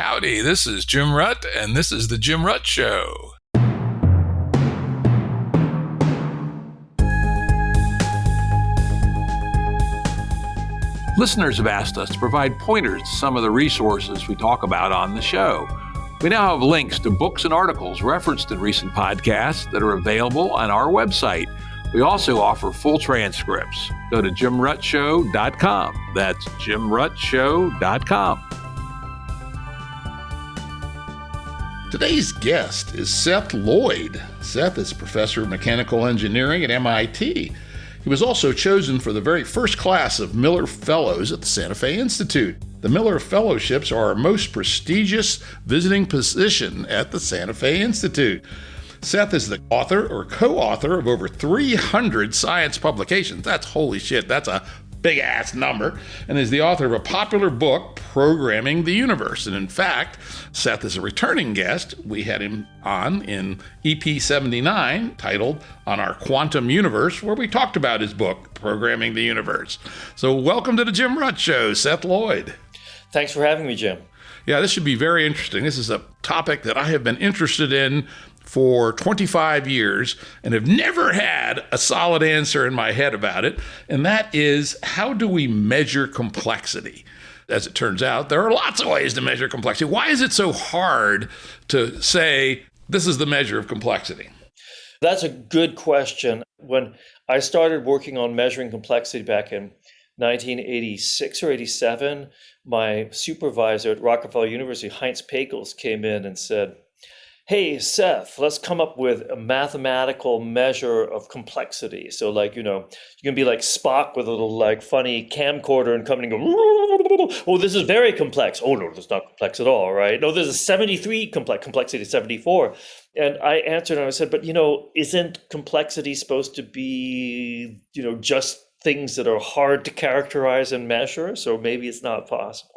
Howdy, this is Jim Rutt, and this is The Jim Rutt Show. Listeners have asked us to provide pointers to some of the resources we talk about on the show. We now have links to books and articles referenced in recent podcasts that are available on our website. We also offer full transcripts. Go to jimruttshow.com. That's jimruttshow.com. Today's guest is Seth Lloyd. Seth is professor of mechanical engineering at MIT. He was also chosen for the very first class of Miller Fellows at the Santa Fe Institute. The Miller Fellowships are our most prestigious visiting position at the Santa Fe Institute. Seth is the author or co-author of over 300 science publications. That's holy shit. That's a big-ass number, and is the author of a popular book, Programming the Universe. And in fact, Seth is a returning guest. We had him on in EP 79, titled On Our Quantum Universe, where we talked about his book, Programming the Universe. So welcome to the Jim Rutt Show, Seth Lloyd. Thanks for having me, Jim. Yeah, this should be very interesting. This is a topic that I have been interested in for 25 years and have never had a solid answer in my head about it. And that is, how do we measure complexity? As it turns out, there are lots of ways to measure complexity. Why is it so hard to say, this is the measure of complexity? That's a good question. When I started working on measuring complexity back in 1986 or 87, my supervisor at Rockefeller University, Heinz Pagels, came in and said, hey, Seth, let's come up with a mathematical measure of complexity. So like, you can be like Spock with a little like funny camcorder and come in and go, oh, this is very complex. Oh, no, that's not complex at all, right? No, this is 73 complexity 74. And I answered and I said, but, isn't complexity supposed to be, just things that are hard to characterize and measure? So maybe it's not possible.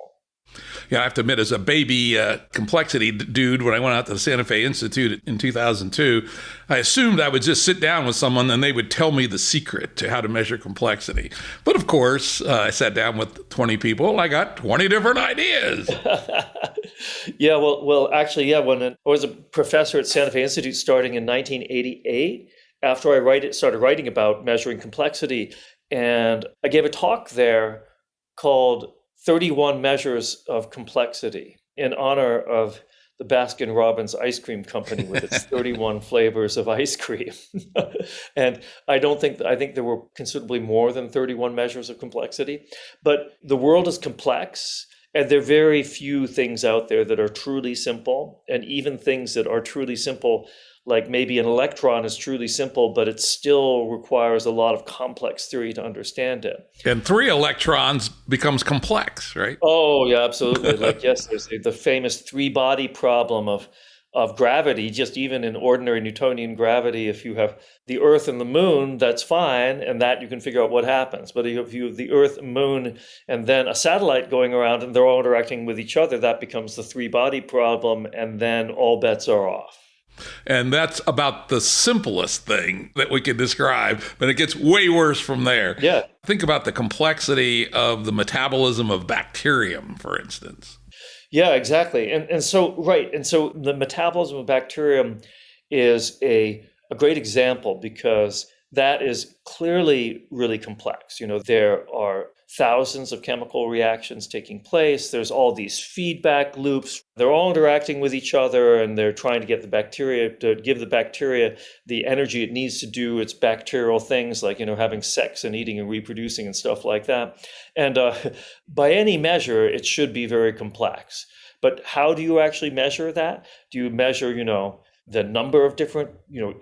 Yeah, I have to admit, as a baby complexity dude, when I went out to the Santa Fe Institute in 2002, I assumed I would just sit down with someone and they would tell me the secret to how to measure complexity. But of course, I sat down with 20 people and I got 20 different ideas. Yeah, well, actually, yeah, when I was a professor at Santa Fe Institute starting in 1988, after I started writing about measuring complexity, and I gave a talk there called 31 Measures of Complexity in honor of the Baskin-Robbins ice cream company with its 31 flavors of ice cream. And I think there were considerably more than 31 measures of complexity, but the world is complex and there are very few things out there that are truly simple. And even things that are truly simple, like maybe an electron is truly simple, but it still requires a lot of complex theory to understand it. And 3 electrons becomes complex, right? Oh, yeah, absolutely. Yes, there's the famous 3-body problem of gravity. Just even in ordinary Newtonian gravity, if you have the Earth and the Moon, that's fine, and that you can figure out what happens. But if you have the Earth, Moon, and then a satellite going around, and they're all interacting with each other, that becomes the 3-body problem, and then all bets are off. And that's about the simplest thing that we can describe, but it gets way worse from there. Yeah. Think about the complexity of the metabolism of bacterium, for instance. Yeah, exactly. And so the metabolism of bacterium is a great example because that is clearly really complex. There are thousands of chemical reactions taking place. There's all these feedback loops. They're all interacting with each other, and they're trying to give the bacteria the energy it needs to do its bacterial things, like, having sex and eating and reproducing and stuff like that. And by any measure, it should be very complex. But how do you actually measure that? Do you measure, the number of different,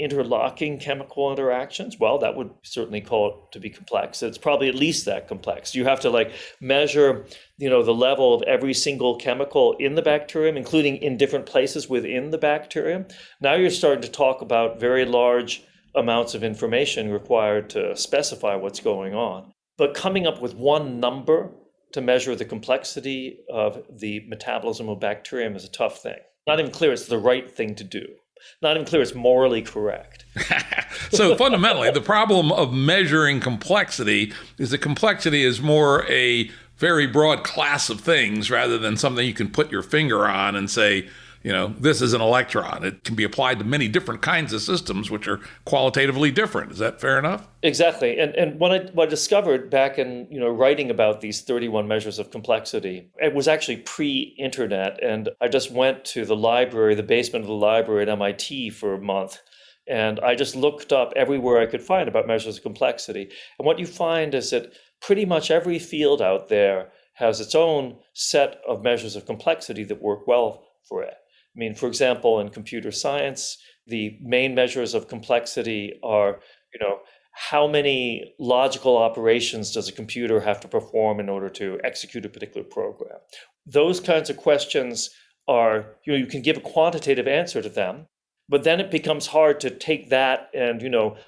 interlocking chemical interactions? Well, that would certainly call it to be complex. It's probably at least that complex. You have to measure, the level of every single chemical in the bacterium, including in different places within the bacterium. Now you're starting to talk about very large amounts of information required to specify what's going on. But coming up with one number to measure the complexity of the metabolism of bacterium is a tough thing. Not even clear it's the right thing to do. Not even clear it's morally correct. So fundamentally, the problem of measuring complexity is that complexity is more a very broad class of things rather than something you can put your finger on and say, this is an electron. It can be applied to many different kinds of systems, which are qualitatively different. Is that fair enough? Exactly. And what I discovered back in, writing about these 31 measures of complexity, it was actually pre-internet. And I just went to the library, the basement of the library at MIT for a month. And I just looked up everywhere I could find about measures of complexity. And what you find is that pretty much every field out there has its own set of measures of complexity that work well for it. I mean, for example, in computer science, the main measures of complexity are, how many logical operations does a computer have to perform in order to execute a particular program? Those kinds of questions are, you can give a quantitative answer to them, but then it becomes hard to take that and,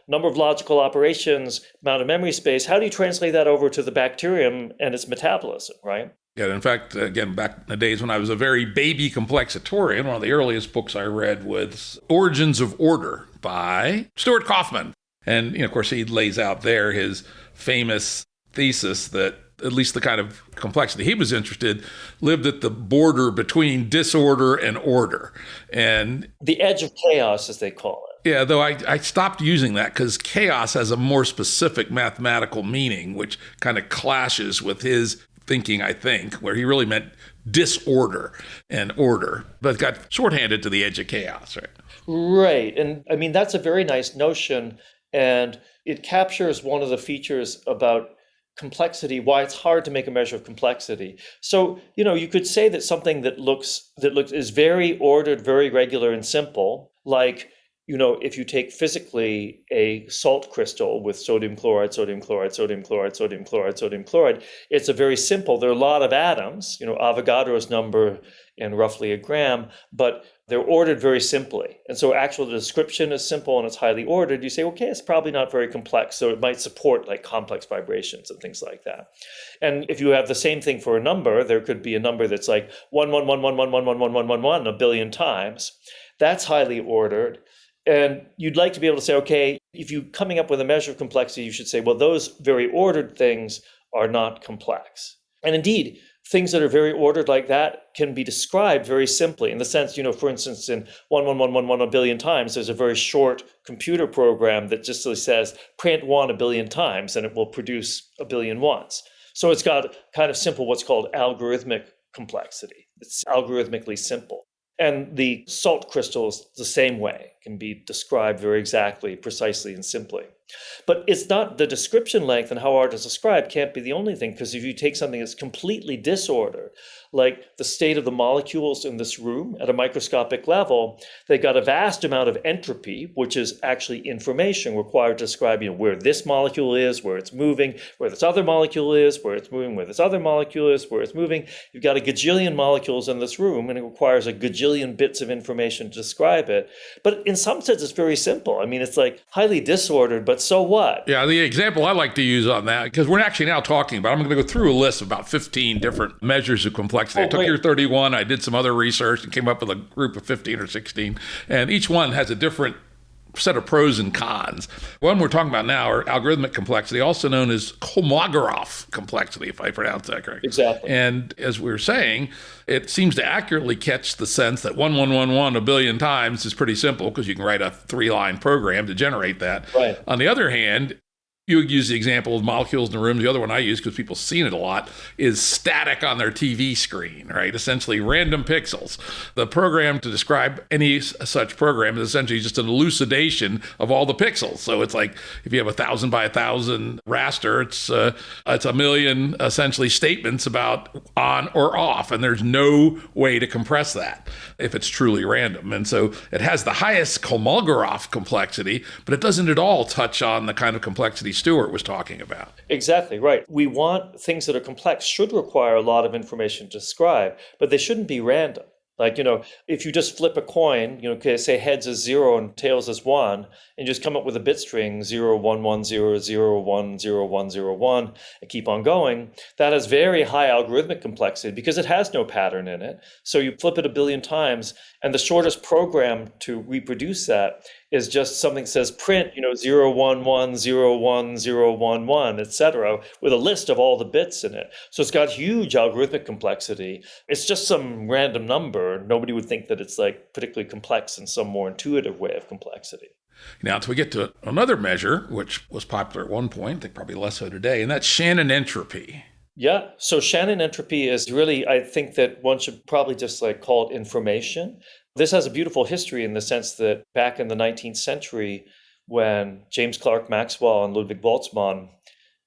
number of logical operations, amount of memory space, how do you translate that over to the bacterium and its metabolism, right? Yeah, in fact, again, back in the days when I was a very baby complexitorian, one of the earliest books I read was Origins of Order by Stuart Kauffman. And, of course, he lays out there his famous thesis that at least the kind of complexity he was interested lived at the border between disorder and order. And the edge of chaos, as they call it. Yeah, though I stopped using that because chaos has a more specific mathematical meaning, which kind of clashes with his thinking, I think, where he really meant disorder and order, but got shorthanded to the edge of chaos, right? Right. And I mean, that's a very nice notion. And it captures one of the features about complexity, why it's hard to make a measure of complexity. So, you could say that something that is very ordered, very regular and simple, like, if you take physically a salt crystal with sodium chloride, sodium chloride, sodium chloride, sodium chloride, sodium chloride, it's a very simple, there are a lot of atoms, Avogadro's number in roughly a gram, but they're ordered very simply. And so actually the description is simple and it's highly ordered. You say, okay, it's probably not very complex. So it might support like complex vibrations and things like that. And if you have the same thing for a number, there could be a number that's like 1 a billion times. That's highly ordered. And you'd like to be able to say, okay, if you're coming up with a measure of complexity, you should say, well, those very ordered things are not complex. And indeed, things that are very ordered like that can be described very simply in the sense, for instance, in 1 a billion times, there's a very short computer program that just says print 1 a billion times and it will produce a billion ones. So it's got kind of simple, what's called algorithmic complexity. It's algorithmically simple. And the salt crystal is the same way, can be described very exactly, precisely, and simply. But it's not the description length and how hard it's described can't be the only thing, because if you take something that's completely disordered, like the state of the molecules in this room at a microscopic level, they got a vast amount of entropy, which is actually information required to describe, where this molecule is, where it's moving, where this other molecule is, where it's moving, where this other molecule is, where it's moving. You've got a gajillion molecules in this room, and it requires a gajillion bits of information to describe it. But in some sense, it's very simple. I mean, it's like highly disordered, but so what? Yeah, the example I like to use on that, because we're actually now talking about, I'm going to go through a list of about 15 different measures of complexity. I took your 31, I did some other research and came up with a group of 15 or 16, and each one has a different set of pros and cons. One we're talking about now are algorithmic complexity, also known as Kolmogorov complexity, if I pronounce that correctly. Exactly. And as we were saying, it seems to accurately catch the sense that 1 a billion times is pretty simple because you can write a 3-line program to generate that. Right. On the other hand, you use the example of molecules in the room. The other one I use, because people have seen it a lot, is static on their TV screen, right? Essentially random pixels. The program to describe any such program is essentially just an elucidation of all the pixels. So it's like if you have 1,000 by 1,000 raster, it's a million essentially statements about on or off, and there's no way to compress that if it's truly random. And so it has the highest Kolmogorov complexity, but it doesn't at all touch on the kind of complexity Stuart was talking about. Exactly, right. We want things that are complex should require a lot of information to describe, but they shouldn't be random. Like, if you just flip a coin, say heads is 0 and tails is 1, and just come up with a bit string 0, 1, 1, 0, 0, 1, 0, 1, 0, 1, and keep on going, that has very high algorithmic complexity because it has no pattern in it. So you flip it a billion times, and the shortest program to reproduce that is just something that says print, 011011011, etc., with a list of all the bits in it. So it's got huge algorithmic complexity. It's just some random number. Nobody would think that it's like particularly complex in some more intuitive way of complexity. Now, until we get to another measure, which was popular at one point, I think probably less so today, and that's Shannon entropy. Yeah. So Shannon entropy is really, I think that one should probably just like call it information. This has a beautiful history in the sense that back in the 19th century, when James Clerk Maxwell and Ludwig Boltzmann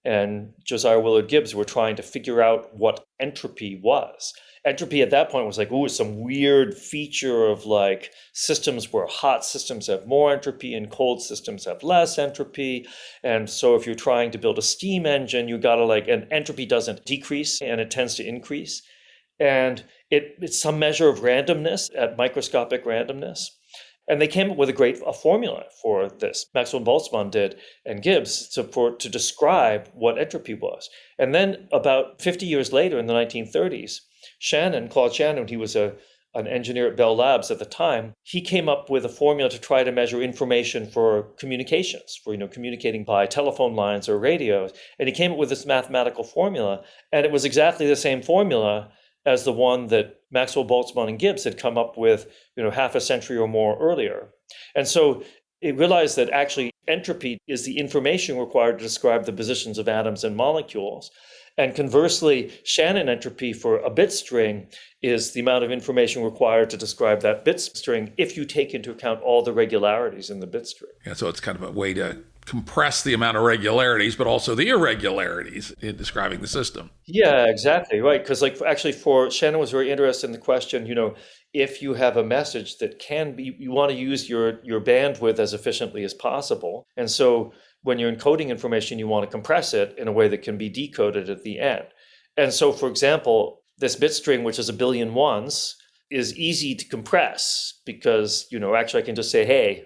and Josiah Willard Gibbs were trying to figure out what entropy was. Entropy at that point was like, it's some weird feature of like systems where hot systems have more entropy and cold systems have less entropy. And so if you're trying to build a steam engine, you gotta and entropy doesn't decrease and it tends to increase. And it's some measure of randomness, at microscopic randomness. And they came up with a formula for this. Maxwell and Boltzmann did, and Gibbs, to describe what entropy was. And then about 50 years later, in the 1930s, Claude Shannon, he was an engineer at Bell Labs at the time, he came up with a formula to try to measure information for communications, for communicating by telephone lines or radios. And he came up with this mathematical formula, and it was exactly the same formula as the one that Maxwell, Boltzmann, and Gibbs had come up with, half a century or more earlier. And so it realized that actually entropy is the information required to describe the positions of atoms and molecules. And conversely, Shannon entropy for a bit string is the amount of information required to describe that bit string if you take into account all the regularities in the bit string. Yeah, so it's kind of a way to compress the amount of regularities, but also the irregularities in describing the system. Yeah, exactly, right. Because for Shannon was very interested in the question, if you have a message that can be, you want to use your bandwidth as efficiently as possible. And so when you're encoding information, you want to compress it in a way that can be decoded at the end. And so, for example, this bit string, which is 1 billion ones, is easy to compress because, actually I can just say, hey,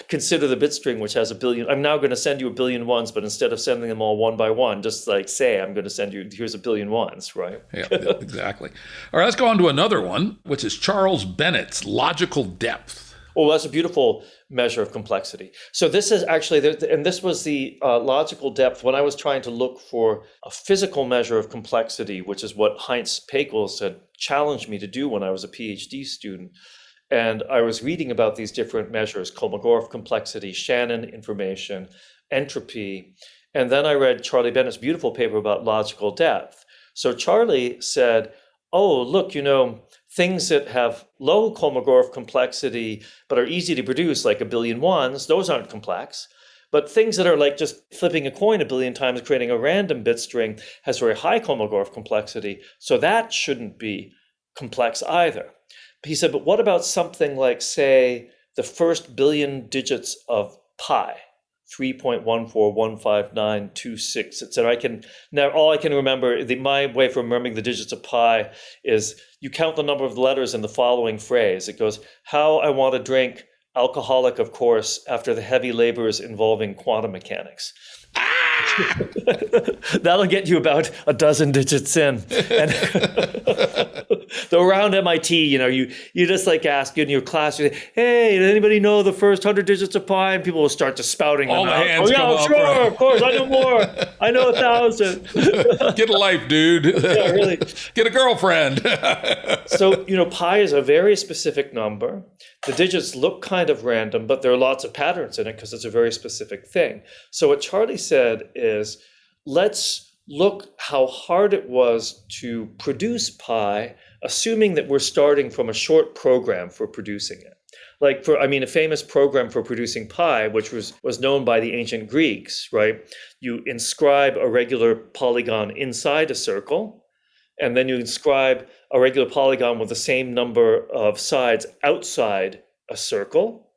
consider the bit string, which has 1 billion. I'm now going to send you 1 billion ones, but instead of sending them all one by one, just say, I'm going to send you, here's 1 billion ones, right? Yeah, exactly. All right, let's go on to another one, which is Charles Bennett's logical depth. Oh, that's a beautiful measure of complexity. So this is actually, and this was the logical depth when I was trying to look for a physical measure of complexity, which is what Heinz Pagels had challenged me to do when I was a PhD student. And I was reading about these different measures, Kolmogorov complexity, Shannon information, entropy. And then I read Charlie Bennett's beautiful paper about logical depth. So Charlie said, oh, look, things that have low Kolmogorov complexity but are easy to produce, like 1 billion ones, those aren't complex. But things that are like just flipping a coin 1 billion times, creating a random bit string, has very high Kolmogorov complexity. So that shouldn't be complex either. He said, but what about something like, say, the first billion digits of pi? 3.1415926, etc. All I can remember, my way for remembering the digits of pi is you count the number of letters in the following phrase. It goes, how I want to drink, alcoholic, of course, after the heavy labors involving quantum mechanics. That'll get you about a dozen digits in. And though around MIT, you just ask in your class, you say, hey, does anybody know the first 100 digits of pi? And people will start to spouting all them the out. hands come up, sure, right? Of course, I know more. I know 1,000. Get a life, dude. Yeah, really. Get a girlfriend. So, pi is a very specific number. The digits look kind of random, but there are lots of patterns in it because it's a very specific thing. So what Charlie said is, let's look how hard it was to produce pi, assuming that we're starting from a short program for producing it. A famous program for producing pi, which was known by the ancient Greeks, right? You inscribe a regular polygon inside a circle, and then you inscribe a regular polygon with the same number of sides outside a circle.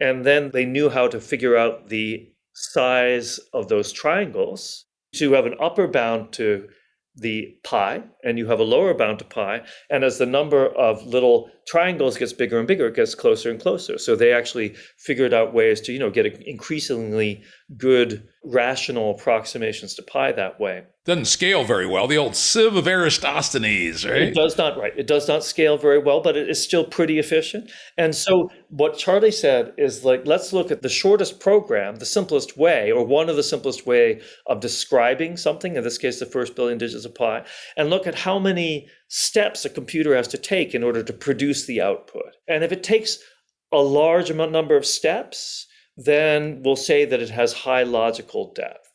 And then they knew how to figure out the size of those triangles to have an upper bound to the pi and you have a lower bound to pi. And as the number of little triangles gets bigger and bigger, it gets closer and closer. So they actually figured out ways to, get increasingly good rational approximations to pi that way. Doesn't scale very well. The old sieve of Eratosthenes, right? It does not, right. It does not scale very well, but it is still pretty efficient. And so what Charlie said is let's look at the shortest program, the simplest way, or one of the simplest way of describing something, in this case, the first billion digits of pi, and look at how many steps a computer has to take in order to produce the output. And if it takes a large number of steps, then we'll say that it has high logical depth.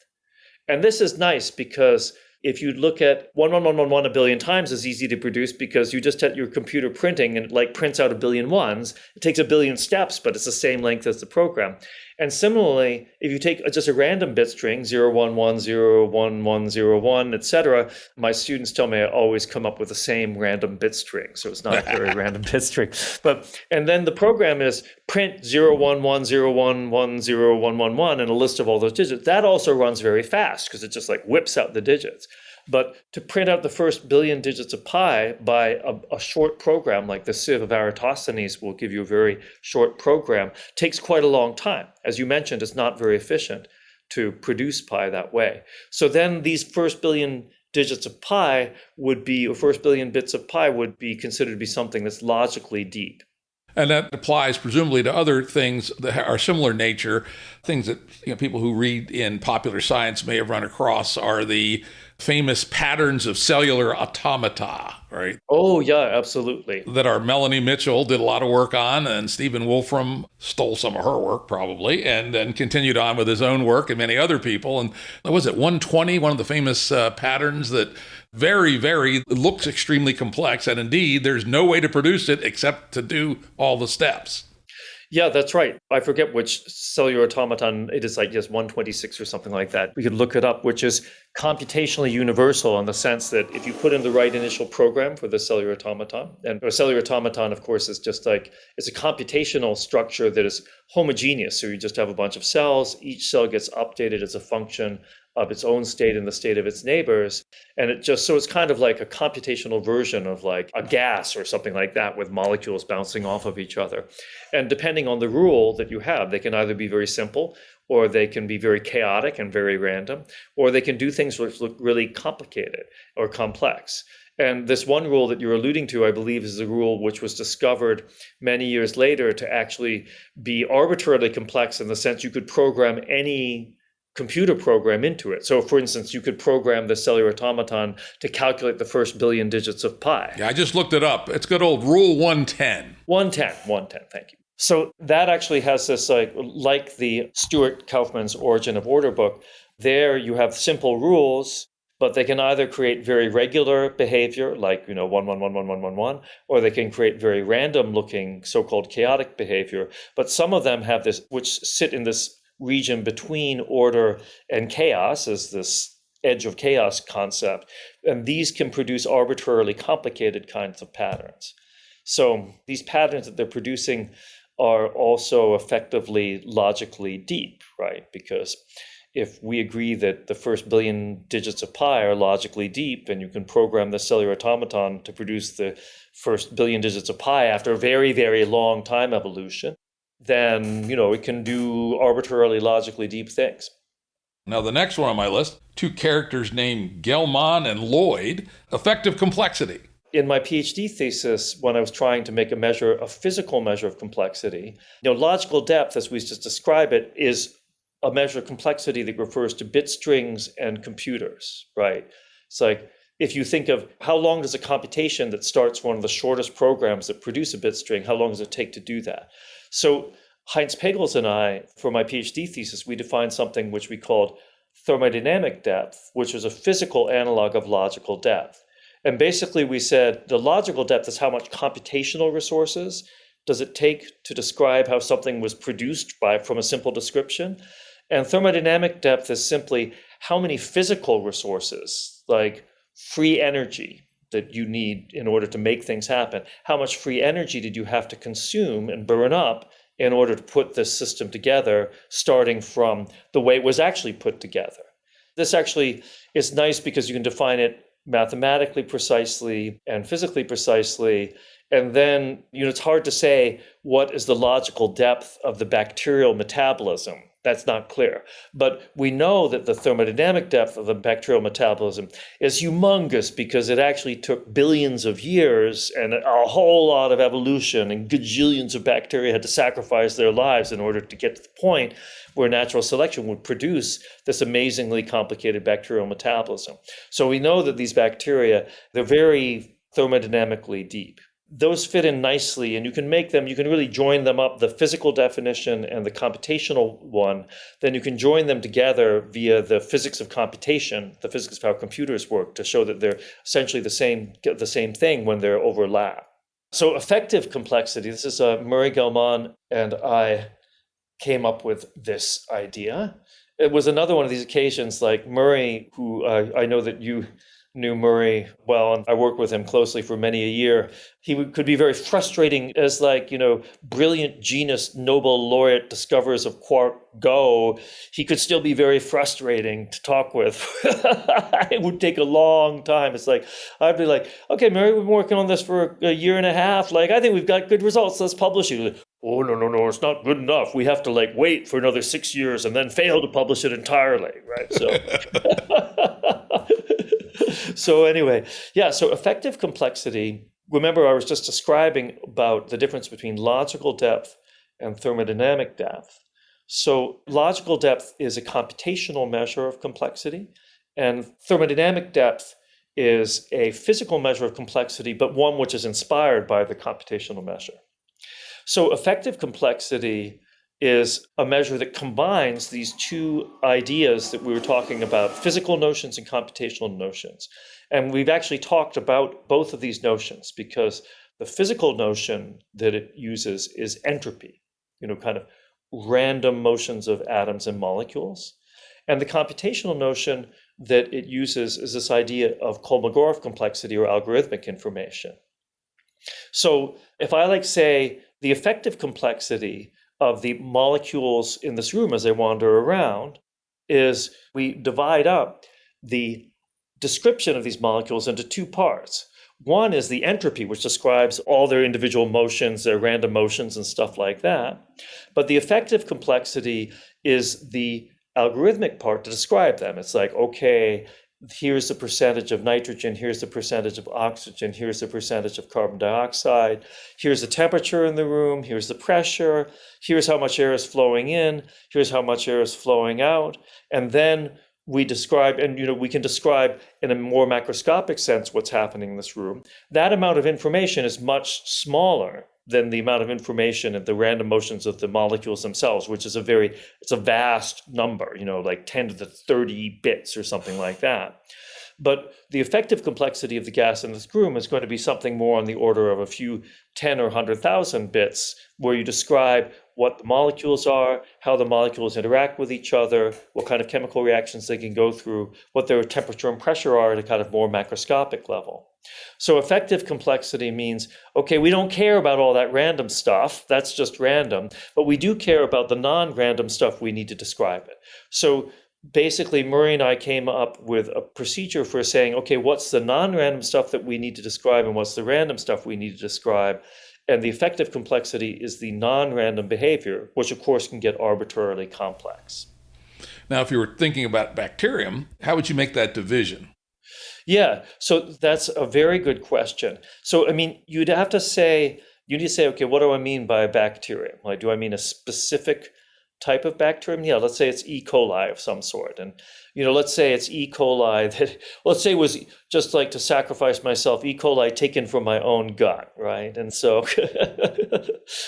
And this is nice because if you look at 1 a billion times is easy to produce because you just had your computer printing and it prints out a billion ones. It takes a billion steps, but it's the same length as the program. And similarly, if you take just a random bit string, 011, 01101, etc., my students tell me I always come up with the same random bit string. So it's not a very random bit string. And then the program is print 011011011 and a list of all those digits. That also runs very fast because it just whips out the digits. But to print out the first billion digits of pi by a short program like the sieve of Eratosthenes will give you a very short program takes quite a long time. As you mentioned, it's not very efficient to produce pi that way. So then these first billion digits of pi first billion bits of pi would be considered to be something that's logically deep. And that applies presumably to other things that are similar nature. Things that people who read in popular science may have run across are the famous patterns of cellular automata, right? Oh, yeah, absolutely. That our Melanie Mitchell did a lot of work on, and Stephen Wolfram stole some of her work probably, and then continued on with his own work and many other people. And was it 120, one of the famous patterns that looks extremely complex, and indeed there's no way to produce it except to do all the steps. Yeah, that's right. I forget which cellular automaton it is, 126 or something like that. We could look it up, which is computationally universal in the sense that if you put in the right initial program for the cellular automaton, and a cellular automaton, of course, is just it's a computational structure that is homogeneous. So you just have a bunch of cells. Each cell gets updated as a function of its own state and the state of its neighbors. And it's kind of like a computational version of a gas or something like that with molecules bouncing off of each other. And depending on the rule that you have, they can either be very simple or they can be very chaotic and very random, or they can do things which look really complicated or complex. And this one rule that you're alluding to, I believe, is a rule which was discovered many years later to actually be arbitrarily complex in the sense you could program any computer program into it. So for instance, you could program the cellular automaton to calculate the first billion digits of pi. Yeah, I just looked it up. It's good old Rule 110. 110, thank you. So that actually has this, like the Stuart Kaufman's Origin of Order book, there you have simple rules, but they can either create very regular behavior, 1111111, or they can create very random looking so-called chaotic behavior. But some of them have this, which sit in this region between order and chaos, as this edge of chaos concept, and these can produce arbitrarily complicated kinds of patterns. So these patterns that they're producing are also effectively logically deep, right? Because if we agree that the first billion digits of pi are logically deep, and you can program the cellular automaton to produce the first billion digits of pi after a very, very long time evolution, then, it can do arbitrarily logically deep things. Now, the next one on my list, two characters named Gell-Mann and Lloyd, effective complexity. In my PhD thesis, when I was trying to make a physical measure of complexity, logical depth, as we just describe it, is a measure of complexity that refers to bit strings and computers, right? It's if you think of how long does a computation that starts one of the shortest programs that produce a bit string, how long does it take to do that? So Heinz Pagels and I, for my PhD thesis, we defined something which we called thermodynamic depth, which was a physical analog of logical depth. And basically we said the logical depth is how much computational resources does it take to describe how something was produced from a simple description. And thermodynamic depth is simply how many physical resources, like free energy, that you need in order to make things happen. How much free energy did you have to consume and burn up in order to put this system together, starting from the way it was actually put together? This actually is nice because you can define it mathematically precisely and physically precisely. And then, it's hard to say what is the logical depth of the bacterial metabolism. That's not clear. But we know that the thermodynamic depth of the bacterial metabolism is humongous because it actually took billions of years and a whole lot of evolution, and gajillions of bacteria had to sacrifice their lives in order to get to the point where natural selection would produce this amazingly complicated bacterial metabolism. So we know that these bacteria, they're very thermodynamically deep. Those fit in nicely, and you can really join them up, the physical definition and the computational one, then you can join them together via the physics of computation, the physics of how computers work, to show that they're essentially the same thing when they're overlapped. So effective complexity, this is Murray Gell-Mann and I came up with this idea. It was another one of these occasions, like Murray, who I know that you knew Murray well, and I worked with him closely for many a year. He could be very frustrating as brilliant genius Nobel laureate discoverers of quark go. He could still be very frustrating to talk with. It would take a long time. It's like, I'd be like, okay, Murray, we've been working on this for a year and a half. I think we've got good results. Let's publish it. Like, oh, no, it's not good enough. We have to wait for another 6 years and then fail to publish it entirely, right? So So anyway, so effective complexity, remember I was just describing about the difference between logical depth and thermodynamic depth. So logical depth is a computational measure of complexity, and thermodynamic depth is a physical measure of complexity, but one which is inspired by the computational measure. So effective complexity is a measure that combines these two ideas that we were talking about, physical notions and computational notions. And we've actually talked about both of these notions because the physical notion that it uses is entropy, kind of random motions of atoms and molecules. And the computational notion that it uses is this idea of Kolmogorov complexity or algorithmic information. So if I say the effective complexity of the molecules in this room as they wander around is we divide up the description of these molecules into two parts. One is the entropy, which describes all their individual motions, their random motions and stuff like that. But the effective complexity is the algorithmic part to describe them. It's like, okay, here's the percentage of nitrogen, here's the percentage of oxygen, here's the percentage of carbon dioxide, here's the temperature in the room, here's the pressure, here's how much air is flowing in, here's how much air is flowing out. And then we describe, and we can describe in a more macroscopic sense what's happening in this room. That amount of information is much smaller than the amount of information and the random motions of the molecules themselves, which is it's a vast number, 10 to the 30 bits or something like that. But the effective complexity of the gas in this room is going to be something more on the order of a few 10 or 100,000 bits, where you describe what the molecules are, how the molecules interact with each other, what kind of chemical reactions they can go through, what their temperature and pressure are at a kind of more macroscopic level. So effective complexity means, okay, we don't care about all that random stuff, that's just random, but we do care about the non-random stuff we need to describe it. So basically, Murray and I came up with a procedure for saying, okay, what's the non-random stuff that we need to describe and what's the random stuff we need to describe? And the effective complexity is the non-random behavior, which of course can get arbitrarily complex. Now, if you were thinking about bacterium, how would you make that division? Yeah, so that's a very good question. So, you'd have to say, okay, what do I mean by a bacterium? Do I mean a specific type of bacterium? Yeah, let's say it's E. coli of some sort. And, let's say it's E. coli that, let's say it was just to sacrifice myself, E. coli taken from my own gut, right? And so,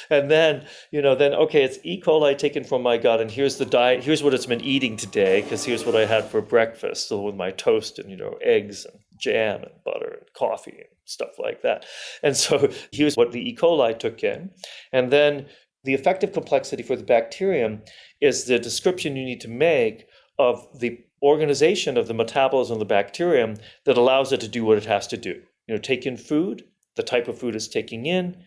and then, okay, it's E. coli taken from my gut, and here's the diet, here's what it's been eating today, because here's what I had for breakfast, with my toast and, eggs and jam and butter and coffee and stuff like that. And so here's what the E. coli took in. And then the effective complexity for the bacterium is the description you need to make of the organization of the metabolism of the bacterium that allows it to do what it has to do. Take in food, the type of food it's taking in,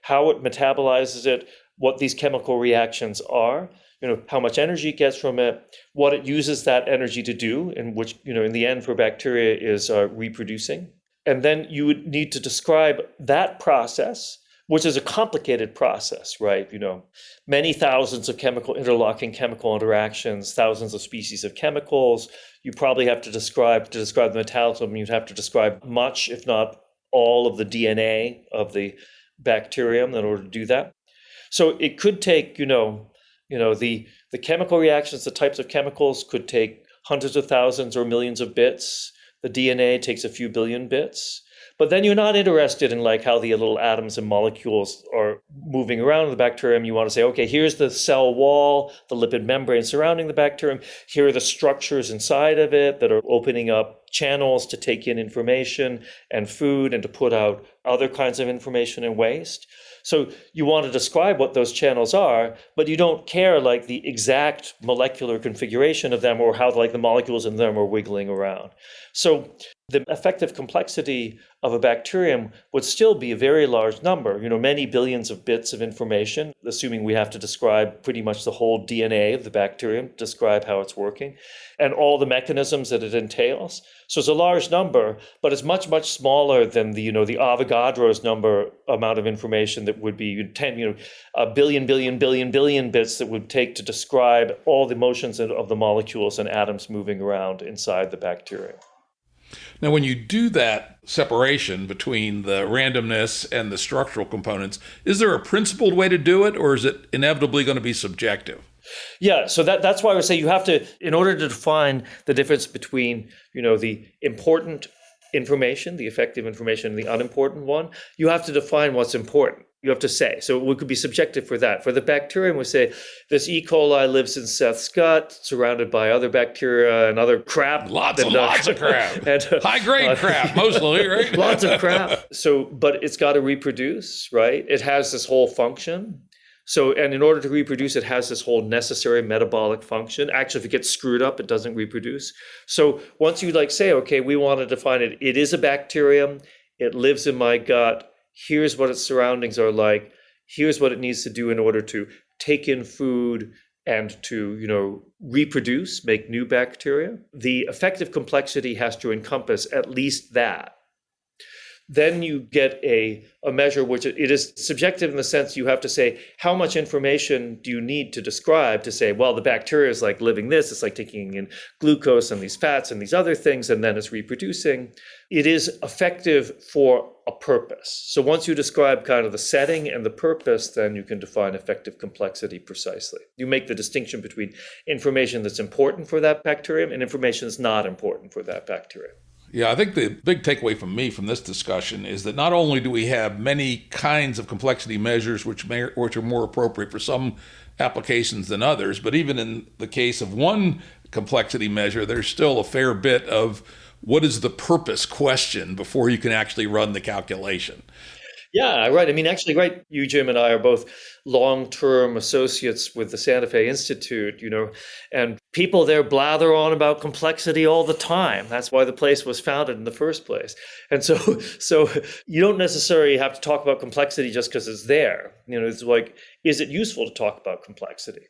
how it metabolizes it, what these chemical reactions are. how much energy it gets from it, what it uses that energy to do, and which, in the end for bacteria is reproducing. And then you would need to describe that process, which is a complicated process, right? Many thousands of interlocking chemical interactions, thousands of species of chemicals. You probably have to describe the metabolism, you'd have to describe much, if not all, of the DNA of the bacterium in order to do that. So it could take, the chemical reactions, the types of chemicals could take hundreds of thousands or millions of bits. The DNA takes a few billion bits. But then you're not interested in like how the little atoms and molecules are moving around in the bacterium. You want to say, okay, here's the cell wall, the lipid membrane surrounding the bacterium. Here are the structures inside of it that are opening up channels to take in information and food and to put out other kinds of information and waste. So you want to describe what those channels are, but you don't care like the exact molecular configuration of them or how like the molecules in them are wiggling around. So the effective complexity of a bacterium would still be a very large number, many billions of bits of information, assuming we have to describe pretty much the whole DNA of the bacterium, describe how it's working, and all the mechanisms that it entails. So it's a large number, but it's much, much smaller than the Avogadro's amount of information that would be a billion bits that would take to describe all the motions of the molecules and atoms moving around inside the bacterium. Now, when you do that separation between the randomness and the structural components, is there a principled way to do it, or is it inevitably going to be subjective? Yeah, so that's why I would say you have to, in order to define the difference between, the important information, the effective information, and the unimportant one, you have to define what's important. You have to say. So it could be subjective for that. For the bacterium, we say this E. coli lives in Seth's gut, surrounded by other bacteria and other crap. Lots of crap. And, high-grade crap, mostly, right? Lots of crap. So, but it's got to reproduce, right? It has this whole function. So, and in order to reproduce, it has this whole necessary metabolic function. Actually, if it gets screwed up, it doesn't reproduce. So once you say, okay, we want to define it, it is a bacterium, it lives in my gut, here's what its surroundings are like, here's what it needs to do in order to take in food and to, reproduce, make new bacteria. The effective complexity has to encompass at least that. Then you get a measure which it is subjective in the sense you have to say, how much information do you need to describe to say, well, the bacteria is like living this, it's like taking in glucose and these fats and these other things, and then it's reproducing. It is effective for a purpose. So once you describe kind of the setting and the purpose, then you can define effective complexity precisely. You make the distinction between information that's important for that bacterium and information that's not important for that bacterium. Yeah, I think the big takeaway from me from this discussion is that not only do we have many kinds of complexity measures which are more appropriate for some applications than others, but even in the case of one complexity measure, there's still a fair bit of what is the purpose question before you can actually run the calculation. Yeah, right. I mean, actually, right, you, Jim, and I are both long-term associates with the Santa Fe Institute, and people there blather on about complexity all the time. That's why the place was founded in the first place. And so you don't necessarily have to talk about complexity just because it's there. It's like, is it useful to talk about complexity,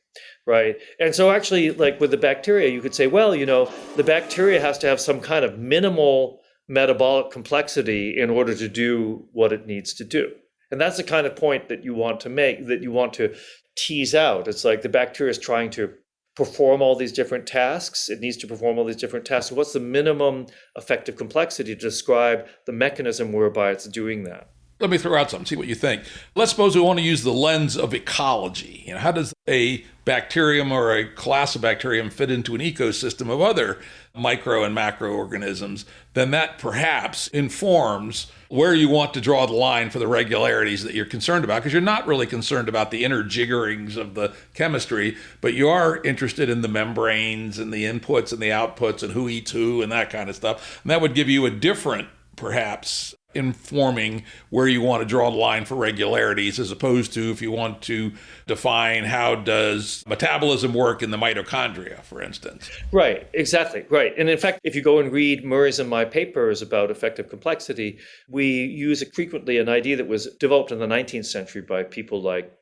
right? And so actually, like with the bacteria, you could say, well, the bacteria has to have some kind of minimal metabolic complexity in order to do what it needs to do. And that's the kind of point that you want to make, that you want to tease out. It's like the bacteria is trying to perform all these different tasks. It needs to perform all these different tasks. So what's the minimum effective complexity to describe the mechanism whereby it's doing that? Let me throw out something, see what you think. Let's suppose we want to use the lens of ecology. How does a bacterium or a class of bacterium fit into an ecosystem of other micro and macroorganisms? Then that perhaps informs where you want to draw the line for the regularities that you're concerned about, because you're not really concerned about the inner jiggerings of the chemistry, but you are interested in the membranes and the inputs and the outputs and who eats who and that kind of stuff. And that would give you a different, perhaps, informing where you want to draw the line for regularities, as opposed to if you want to define how does metabolism work in the mitochondria, for instance. Right, exactly, right. And in fact, if you go and read Murray's and my papers about effective complexity, we use frequently an idea that was developed in the 19th century by people like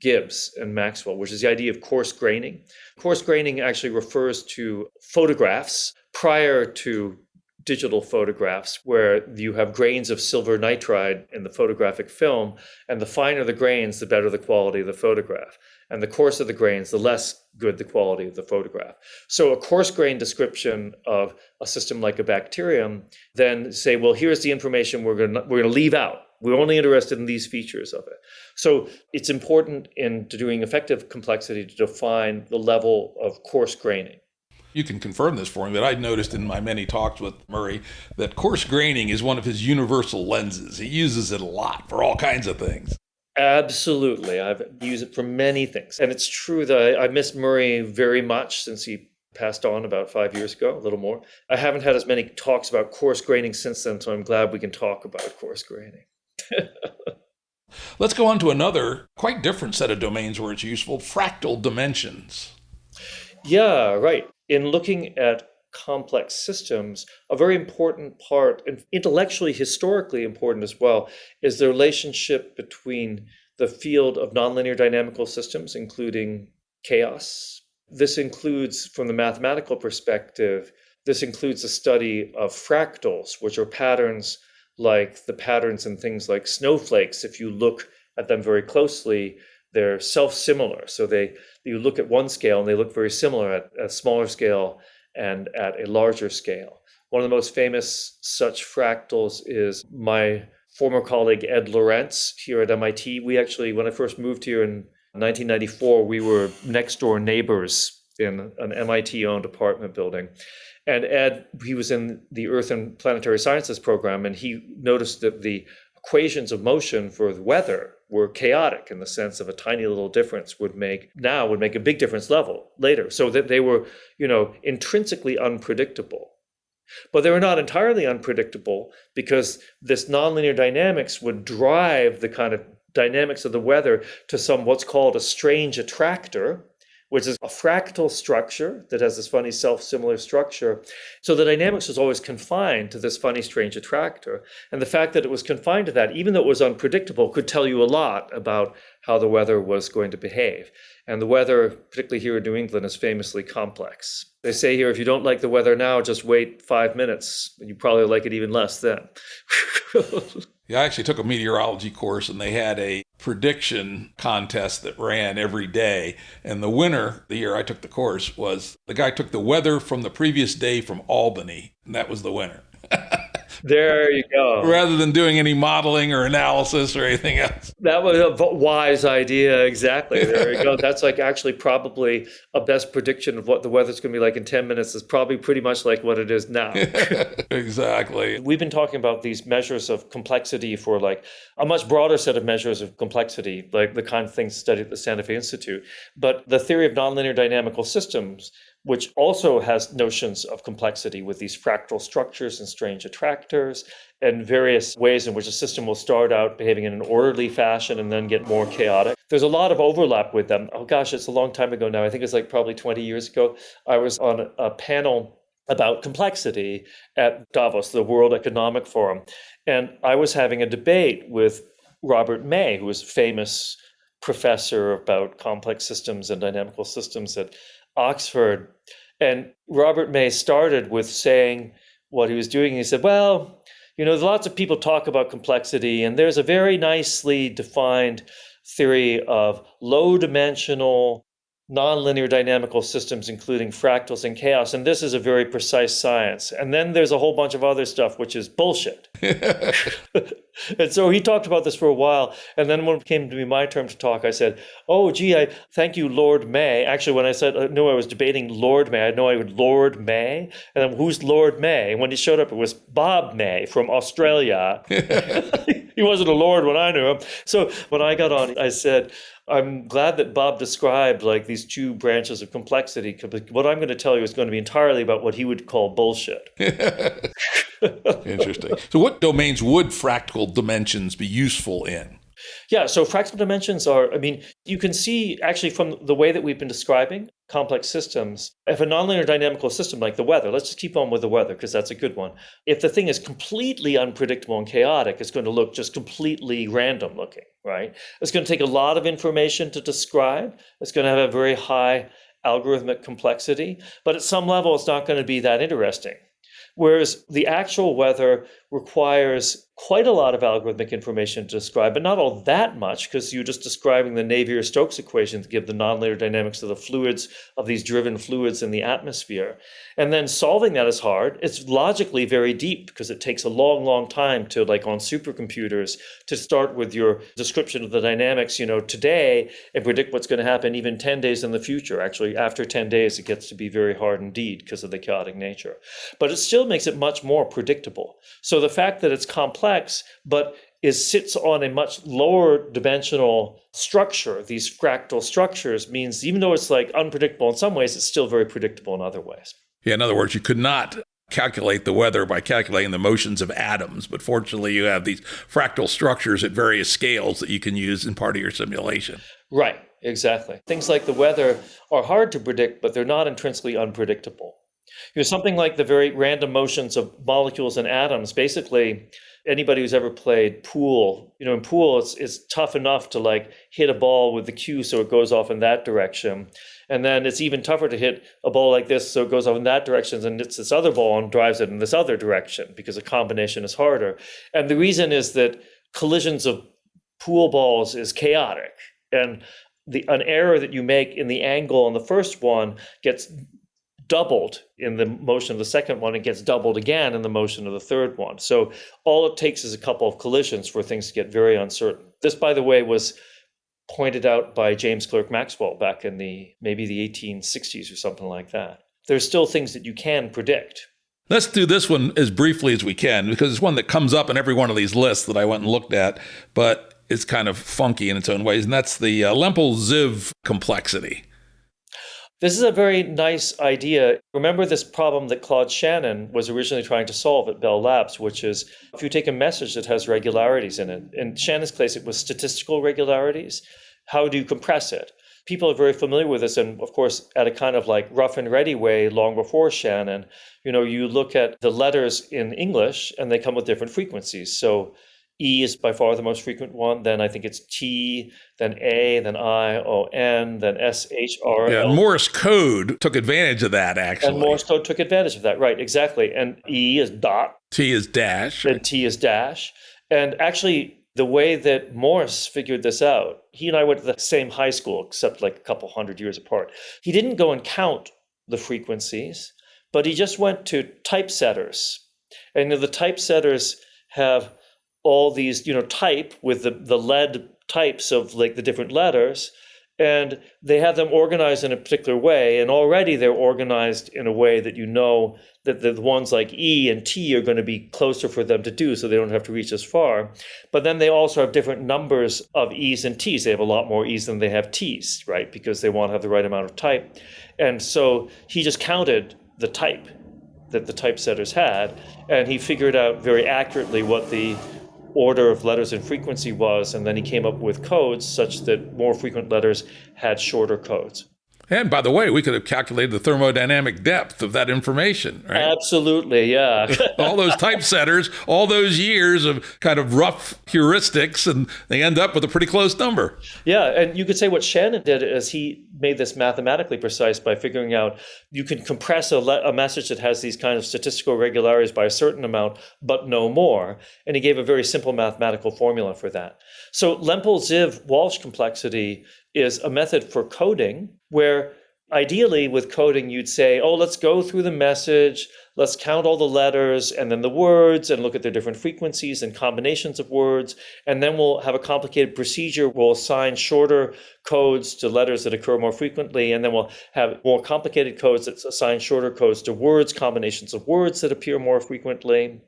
Gibbs and Maxwell, which is the idea of coarse graining. Coarse graining actually refers to photographs prior to digital photographs, where you have grains of silver nitride in the photographic film, and the finer the grains, the better the quality of the photograph. And the coarser the grains, the less good the quality of the photograph. So a coarse grain description of a system like a bacterium then say, well, here's the information we're going to leave out. We're only interested in these features of it. So it's important in doing effective complexity to define the level of coarse graining. You can confirm this for me, but I noticed in my many talks with Murray that coarse graining is one of his universal lenses. He uses it a lot for all kinds of things. Absolutely. I've used it for many things. And it's true that I miss Murray very much since he passed on about 5 years ago, a little more. I haven't had as many talks about coarse graining since then, so I'm glad we can talk about coarse graining. Let's go on to another quite different set of domains where it's useful, fractal dimensions. Yeah, right. In looking at complex systems, a very important part, and intellectually, historically important as well, is the relationship between the field of nonlinear dynamical systems, including chaos. This includes, from the mathematical perspective, this includes the study of fractals, which are patterns like the patterns in things like snowflakes. If you look at them very closely, they're self-similar. So you look at one scale and they look very similar at a smaller scale and at a larger scale. One of the most famous such fractals is my former colleague Ed Lorenz here at MIT. We actually, when I first moved here in 1994, we were next door neighbors in an MIT-owned apartment building. And Ed, he was in the Earth and Planetary Sciences program, and he noticed that the equations of motion for the weather were chaotic in the sense of a tiny little difference would make a big difference later. So that they were, intrinsically unpredictable. But they were not entirely unpredictable because this nonlinear dynamics would drive the kind of dynamics of the weather to what's called a strange attractor, which is a fractal structure that has this funny self-similar structure. So the dynamics was always confined to this funny, strange attractor. And the fact that it was confined to that, even though it was unpredictable, could tell you a lot about how the weather was going to behave. And the weather, particularly here in New England, is famously complex. They say here, if you don't like the weather now, just wait 5 minutes, and you probably like it even less then. Yeah, I actually took a meteorology course, and they had a prediction contest that ran every day. And the winner, the year I took the course, was the guy took the weather from the previous day from Albany, and that was the winner. There you go. Rather than doing any modeling or analysis or anything else. That was a wise idea. Exactly. There you go. That's like actually probably a best prediction of what the weather's going to be like in 10 minutes is probably pretty much like what it is now. Exactly. We've been talking about these measures of complexity for like a much broader set of measures of complexity, like the kind of things studied at the Santa Fe Institute. But the theory of nonlinear dynamical systems, which also has notions of complexity with these fractal structures and strange attractors and various ways in which a system will start out behaving in an orderly fashion and then get more chaotic. There's a lot of overlap with them. Oh gosh, it's a long time ago now. I think it's like probably 20 years ago. I was on a panel about complexity at Davos, the World Economic Forum. And I was having a debate with Robert May, who was a famous professor about complex systems and dynamical systems at Oxford. And Robert May started with saying what he was doing. He said, well, lots of people talk about complexity, and there's a very nicely defined theory of low-dimensional, nonlinear dynamical systems, including fractals and chaos. And this is a very precise science. And then there's a whole bunch of other stuff, which is bullshit. And so he talked about this for a while. And then when it came to be my turn to talk, I said, oh, gee, I thank you, Lord May. Actually, when I said, I knew I was debating Lord May, I know I would Lord May. And then who's Lord May? And when he showed up, it was Bob May from Australia. He wasn't a lord when I knew him. So when I got on, I said, I'm glad that Bob described like these two branches of complexity, because what I'm going to tell you is going to be entirely about what he would call bullshit. Interesting. So what domains would fractal dimensions be useful in? Yeah, so fractal dimensions are, you can see actually from the way that we've been describing complex systems, if a nonlinear dynamical system like the weather, let's just keep on with the weather because that's a good one. If the thing is completely unpredictable and chaotic, it's going to look just completely random looking, right? It's going to take a lot of information to describe. It's going to have a very high algorithmic complexity, but at some level, it's not going to be that interesting. Whereas the actual weather requires quite a lot of algorithmic information to describe, but not all that much because you're just describing the Navier-Stokes equation to give the nonlinear dynamics of the fluids, of these driven fluids in the atmosphere. And then solving that is hard. It's logically very deep because it takes a long, long time to, like on supercomputers, to start with your description of the dynamics, today and predict what's going to happen even 10 days in the future. Actually, after 10 days, it gets to be very hard indeed because of the chaotic nature. But it still makes it much more predictable. So the fact that it's complex, but sits on a much lower dimensional structure, these fractal structures, means even though it's like unpredictable in some ways, it's still very predictable in other ways. Yeah, in other words, you could not calculate the weather by calculating the motions of atoms, but fortunately you have these fractal structures at various scales that you can use in part of your simulation. Right, exactly. Things like the weather are hard to predict, but they're not intrinsically unpredictable. Something like the very random motions of molecules and atoms, basically anybody who's ever played pool, in pool, it's tough enough to like hit a ball with the cue so it goes off in that direction. And then it's even tougher to hit a ball like this so it goes off in that direction and it's this other ball and drives it in this other direction because a combination is harder. And the reason is that collisions of pool balls is chaotic. And an error that you make in the angle on the first one gets doubled in the motion of the second one, it gets doubled again in the motion of the third one. So all it takes is a couple of collisions for things to get very uncertain. This, by the way, was pointed out by James Clerk Maxwell back in maybe the 1860s or something like that. There's still things that you can predict. Let's do this one as briefly as we can, because it's one that comes up in every one of these lists that I went and looked at, but it's kind of funky in its own ways, and that's the Lempel-Ziv complexity. This is a very nice idea. Remember this problem that Claude Shannon was originally trying to solve at Bell Labs, which is if you take a message that has regularities in it, in Shannon's case, it was statistical regularities, how do you compress it? People are very familiar with this, and of course, at a kind of like rough and ready way, long before Shannon, you look at the letters in English and they come with different frequencies. So E is by far the most frequent one. Then I think it's T, then A, then I, O, N, then S, H, R, L. Yeah, Morse code took advantage of that, actually. And Morse code took advantage of that, right, exactly. And E is dot. T is dash. And T is dash. And actually, the way that Morse figured this out, he and I went to the same high school, except like a couple hundred years apart. He didn't go and count the frequencies, but he just went to typesetters. And the typesetters have all these, type with the lead types of like the different letters, and they have them organized in a particular way. And already they're organized in a way that that the ones like E and T are going to be closer for them to do, so they don't have to reach as far. But then they also have different numbers of E's and T's. They have a lot more E's than they have T's, right? Because they want to have the right amount of type. And so he just counted the type that the typesetters had, and he figured out very accurately what the order of letters and frequency was, and then he came up with codes such that more frequent letters had shorter codes. And by the way, we could have calculated the thermodynamic depth of that information, right? Absolutely, yeah. All those typesetters, all those years of kind of rough heuristics, and they end up with a pretty close number. Yeah, and you could say what Shannon did is he made this mathematically precise by figuring out you can compress a message that has these kind of statistical regularities by a certain amount, but no more. And he gave a very simple mathematical formula for that. So Lempel-Ziv Walsh complexity is a method for coding where ideally with coding you'd say, let's go through the message, let's count all the letters and then the words and look at their different frequencies and combinations of words, and then we'll have a complicated procedure. We'll assign shorter codes to letters that occur more frequently, and then we'll have more complicated codes that assign shorter codes to words, combinations of words that appear more frequently.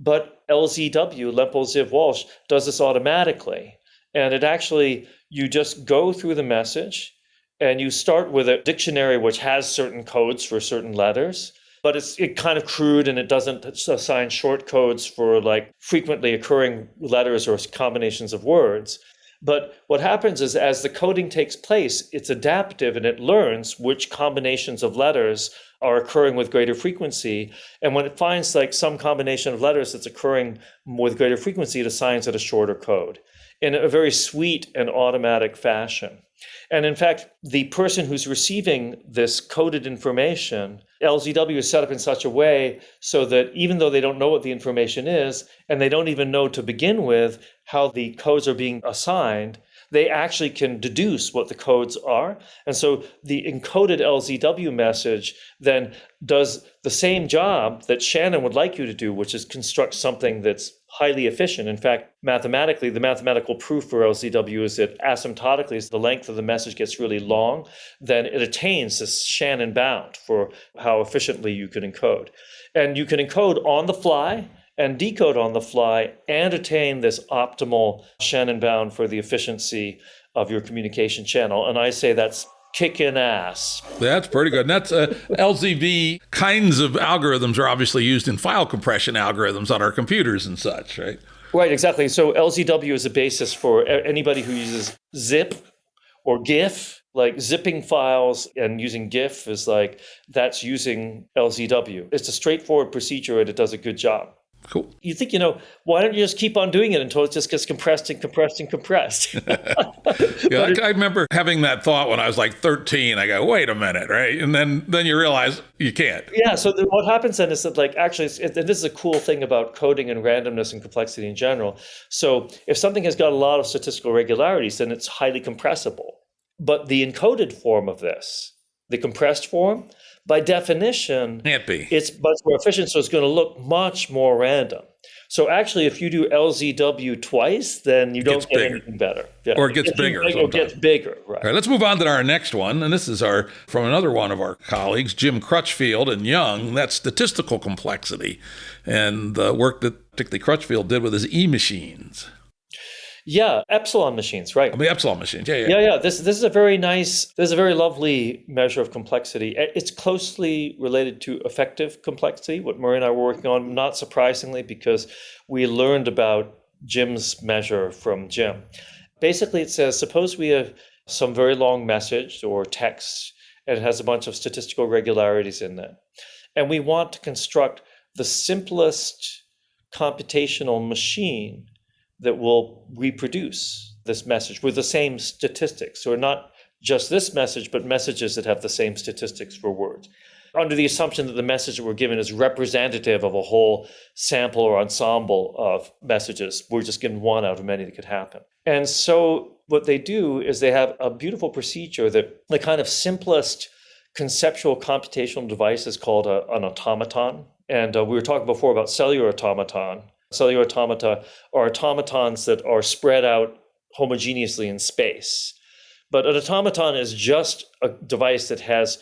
But LZW, Lempel-Ziv Walsh, does this automatically. And it actually, you just go through the message and you start with a dictionary which has certain codes for certain letters, but it's kind of crude and it doesn't assign short codes for like frequently occurring letters or combinations of words. But what happens is as the coding takes place, it's adaptive and it learns which combinations of letters are occurring with greater frequency. And when it finds like some combination of letters that's occurring with greater frequency, it assigns it a shorter code in a very sweet and automatic fashion. And in fact, the person who's receiving this coded information, LZW is set up in such a way so that even though they don't know what the information is, and they don't even know to begin with how the codes are being assigned, they actually can deduce what the codes are. And so the encoded LZW message then does the same job that Shannon would like you to do, which is construct something that's highly efficient. In fact, mathematically, the mathematical proof for LZW is that asymptotically, as the length of the message gets really long, then it attains this Shannon bound for how efficiently you can encode. And you can encode on the fly and decode on the fly and attain this optimal Shannon bound for the efficiency of your communication channel. And I say that's kicking ass. That's pretty good. And that's LZV kinds of algorithms are obviously used in file compression algorithms on our computers and such, right? Right, exactly. So LZW is a basis for anybody who uses zip or GIF, like zipping files and using GIF is like, that's using LZW. It's a straightforward procedure and it does a good job. Cool. You think, why don't you just keep on doing it until it just gets compressed and compressed and compressed? Yeah, I remember having that thought when I was like 13. I go, wait a minute, right? And then you realize you can't. Yeah, so what happens then is that actually, and this is a cool thing about coding and randomness and complexity in general. So if something has got a lot of statistical regularities, then it's highly compressible. But the encoded form of this, the compressed form, by definition, Can't be. It's much more efficient, so it's going to look much more random. So actually, if you do LZW twice, then you don't get anything better. Yeah. Or it gets bigger. Or it gets bigger, right. All right, let's move on to our next one. And this is from another one of our colleagues, Jim Crutchfield and Young. That's statistical complexity and the work that particularly Crutchfield did with his E-machines. Yeah, epsilon machines, right. Epsilon machines, yeah. Yeah. This is a very lovely measure of complexity. It's closely related to effective complexity, what Murray and I were working on, not surprisingly, because we learned about Jim's measure from Jim. Basically, it says, suppose we have some very long message or text, and it has a bunch of statistical regularities in it. And we want to construct the simplest computational machine that will reproduce this message with the same statistics, or not just this message, but messages that have the same statistics for words, under the assumption that the message that we're given is representative of a whole sample or ensemble of messages. We're just given one out of many that could happen. And so what they do is they have a beautiful procedure that the kind of simplest conceptual computational device is called an automaton. And we were talking before about cellular automaton. Cellular automata are automatons that are spread out homogeneously in space. But an automaton is just a device that has,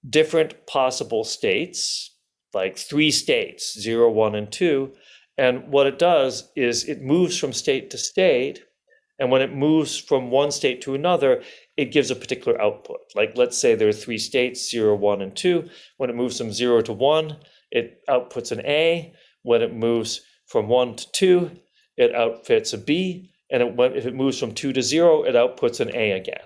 different possible states, like 3 states, 0, 1, and 2. And what it does is it moves from state to state. And when it moves from one state to another, it gives a particular output. Like, let's say there are 3 states, 0, 1, and 2. When it moves from 0 to 1, it outputs an A. When it moves from 1 to 2, it outputs a B. And if it moves from 2 to 0, it outputs an A again.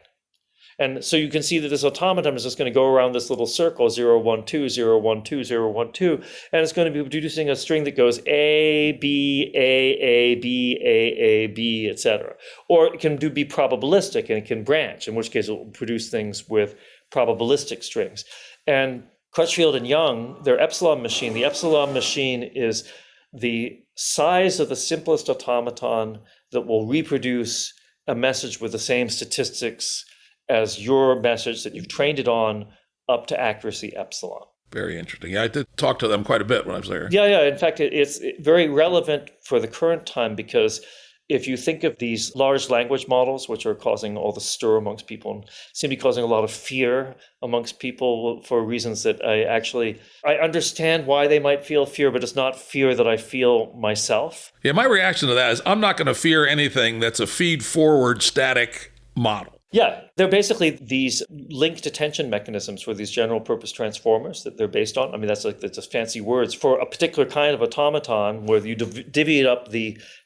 And so you can see that this automaton is just going to go around this little circle, 0, 1, 2, 0, 1, 2, 0, 1, 2. And it's going to be producing a string that goes A, B, A, B, A, B, etc. Or it can be probabilistic and it can branch, in which case it will produce things with probabilistic strings. And Crutchfield and Young, their epsilon machine, the epsilon machine is the size of the simplest automaton that will reproduce a message with the same statistics as your message that you've trained it on up to accuracy epsilon. Very interesting. Yeah, I did talk to them quite a bit when I was there. Yeah. In fact, it's very relevant for the current time because if you think of these large language models, which are causing all the stir amongst people and seem to be causing a lot of fear amongst people for reasons that I understand why they might feel fear, but it's not fear that I feel myself. Yeah, my reaction to that is I'm not going to fear anything that's a feed-forward static model. Yeah, they're basically these linked attention mechanisms for these general purpose transformers that they're based on. I mean, that's just fancy words for a particular kind of automaton where you divvy up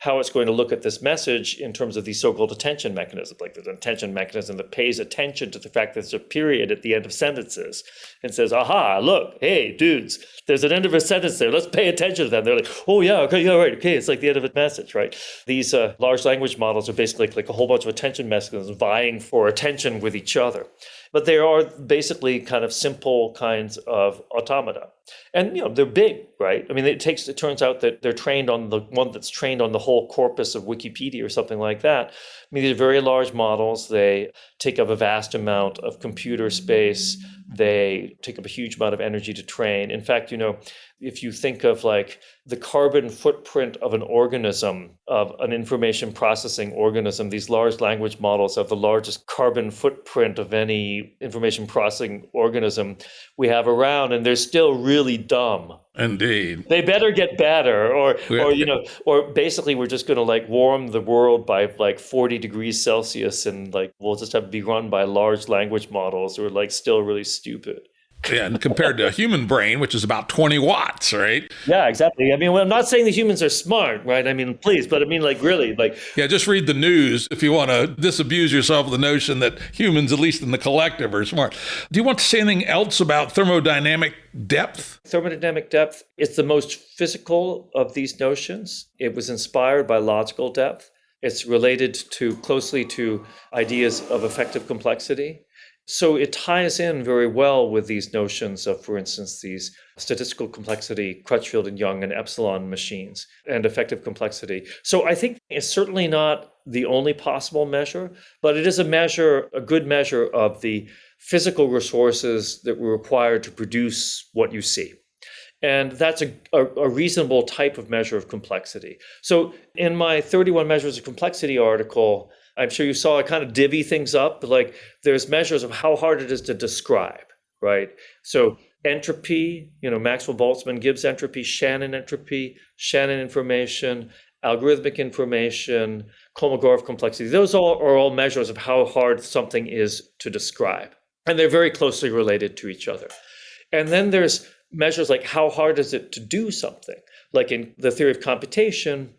how it's going to look at this message in terms of these so-called attention mechanisms. Like there's an attention mechanism that pays attention to the fact that there's a period at the end of sentences and says, aha, look, hey, dudes, there's an end of a sentence there. Let's pay attention to that. And they're like, oh, yeah, okay, yeah, right. Okay, it's like the end of a message, right? These large language models are basically like a whole bunch of attention mechanisms vying for attention with each other. But they are basically kind of simple kinds of automata. And, they're big, right? I mean, it turns out that they're trained on the one that's trained on the whole corpus of Wikipedia or something like that. I mean, these are very large models. They take up a vast amount of computer space. They take up a huge amount of energy to train. In fact, if you think of like the carbon footprint of an organism, of an information processing organism, these large language models have the largest carbon footprint of any information processing organism we have around, and they're still really dumb. Indeed. They better get better, or basically we're just going to like warm the world by like 40 degrees Celsius, and like we'll just have to be run by large language models who are like still really stupid. Yeah, and compared to a human brain, which is about 20 watts, right? Yeah, exactly. I mean, I'm not saying the humans are smart, right? I mean, please, but I mean, like, really, like... Yeah, just read the news if you want to disabuse yourself of the notion that humans, at least in the collective, are smart. Do you want to say anything else about thermodynamic depth? Thermodynamic depth is the most physical of these notions. It was inspired by logical depth. It's related closely to ideas of effective complexity. So it ties in very well with these notions of, for instance, these statistical complexity, Crutchfield and Young and epsilon machines, and effective complexity. So I think it's certainly not the only possible measure, but it is a good measure of the physical resources that were required to produce what you see. And that's a reasonable type of measure of complexity. So in my 31 Measures of Complexity article, I'm sure you saw I kind of divvy things up, like there's measures of how hard it is to describe, right? So entropy, Maxwell-Boltzmann Gibbs entropy, Shannon information, algorithmic information, Kolmogorov complexity. Those are all measures of how hard something is to describe. And they're very closely related to each other. And then there's measures like how hard is it to do something? Like in the theory of computation,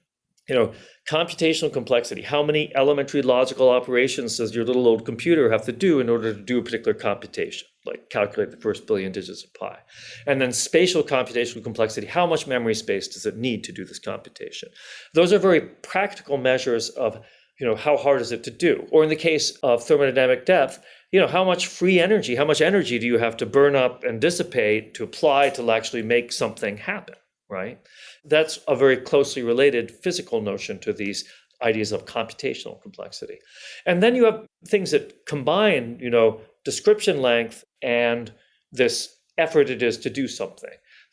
computational complexity. How many elementary logical operations does your little old computer have to do in order to do a particular computation, like calculate the first billion digits of pi? And then spatial computational complexity. How much memory space does it need to do this computation? Those are very practical measures of, how hard is it to do? Or in the case of thermodynamic depth, how much free energy, how much energy do you have to burn up and dissipate to apply to actually make something happen, right? That's a very closely related physical notion to these ideas of computational complexity. And then you have things that combine, description length and this effort it is to do something.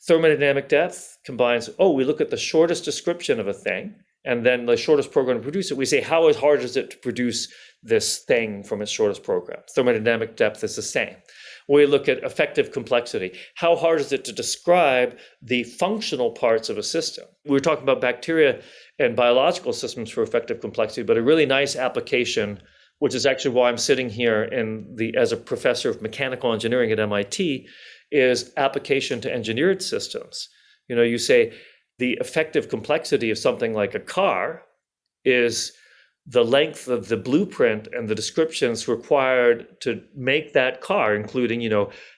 Thermodynamic depth combines, we look at the shortest description of a thing, and then the shortest program to produce it. We say, how hard is it to produce this thing from its shortest program? Thermodynamic depth is the same. We look at effective complexity. How hard is it to describe the functional parts of a system? We were talking about bacteria and biological systems for effective complexity, but a really nice application, which is actually why I'm sitting here as a professor of mechanical engineering at MIT, is application to engineered systems. You say the effective complexity of something like a car is the length of the blueprint and the descriptions required to make that car, including,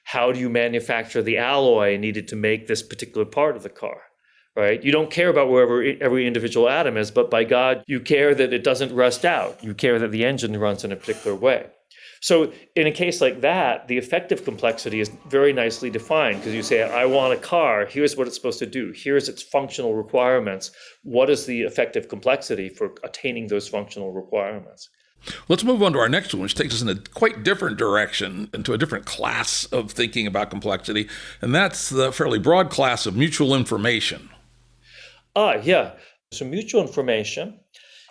how do you manufacture the alloy needed to make this particular part of the car, right? You don't care about wherever every individual atom is, but by God, you care that it doesn't rust out. You care that the engine runs in a particular way. So in a case like that, the effective complexity is very nicely defined because you say, I want a car, here's what it's supposed to do, here's its functional requirements. What is the effective complexity for attaining those functional requirements? Let's move on to our next one, which takes us in a quite different direction, into a different class of thinking about complexity, and that's the fairly broad class of mutual information. Yeah. So mutual information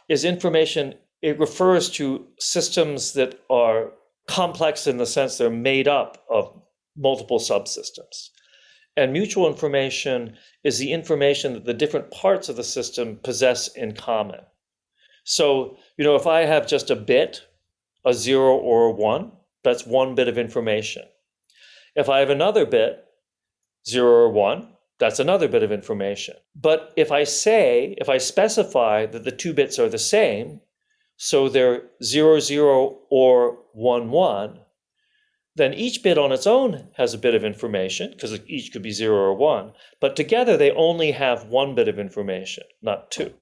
is information. It refers to systems that are complex in the sense they're made up of multiple subsystems. And mutual information is the information that the different parts of the system possess in common. So, if I have just a bit a 0 or a 1, that's one bit of information. If I have another bit, 0 or 1, that's another bit of information. But if I specify that the two bits are the same, so they're 0, 0 or 1, 1, then each bit on its own has a bit of information, because each could be 0 or 1, but together they only have one bit of information, not two.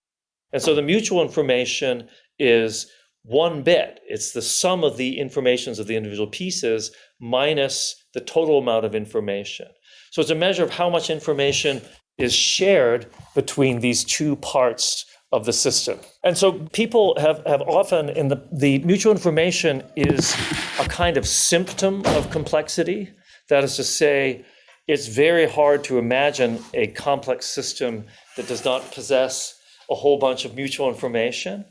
And so the mutual information is one bit. It's the sum of the informations of the individual pieces minus the total amount of information. So it's a measure of how much information is shared between these two parts of the system. And so people have often, in the mutual information is a kind of symptom of complexity. That is to say, it's very hard to imagine a complex system that does not possess a whole bunch of mutual information.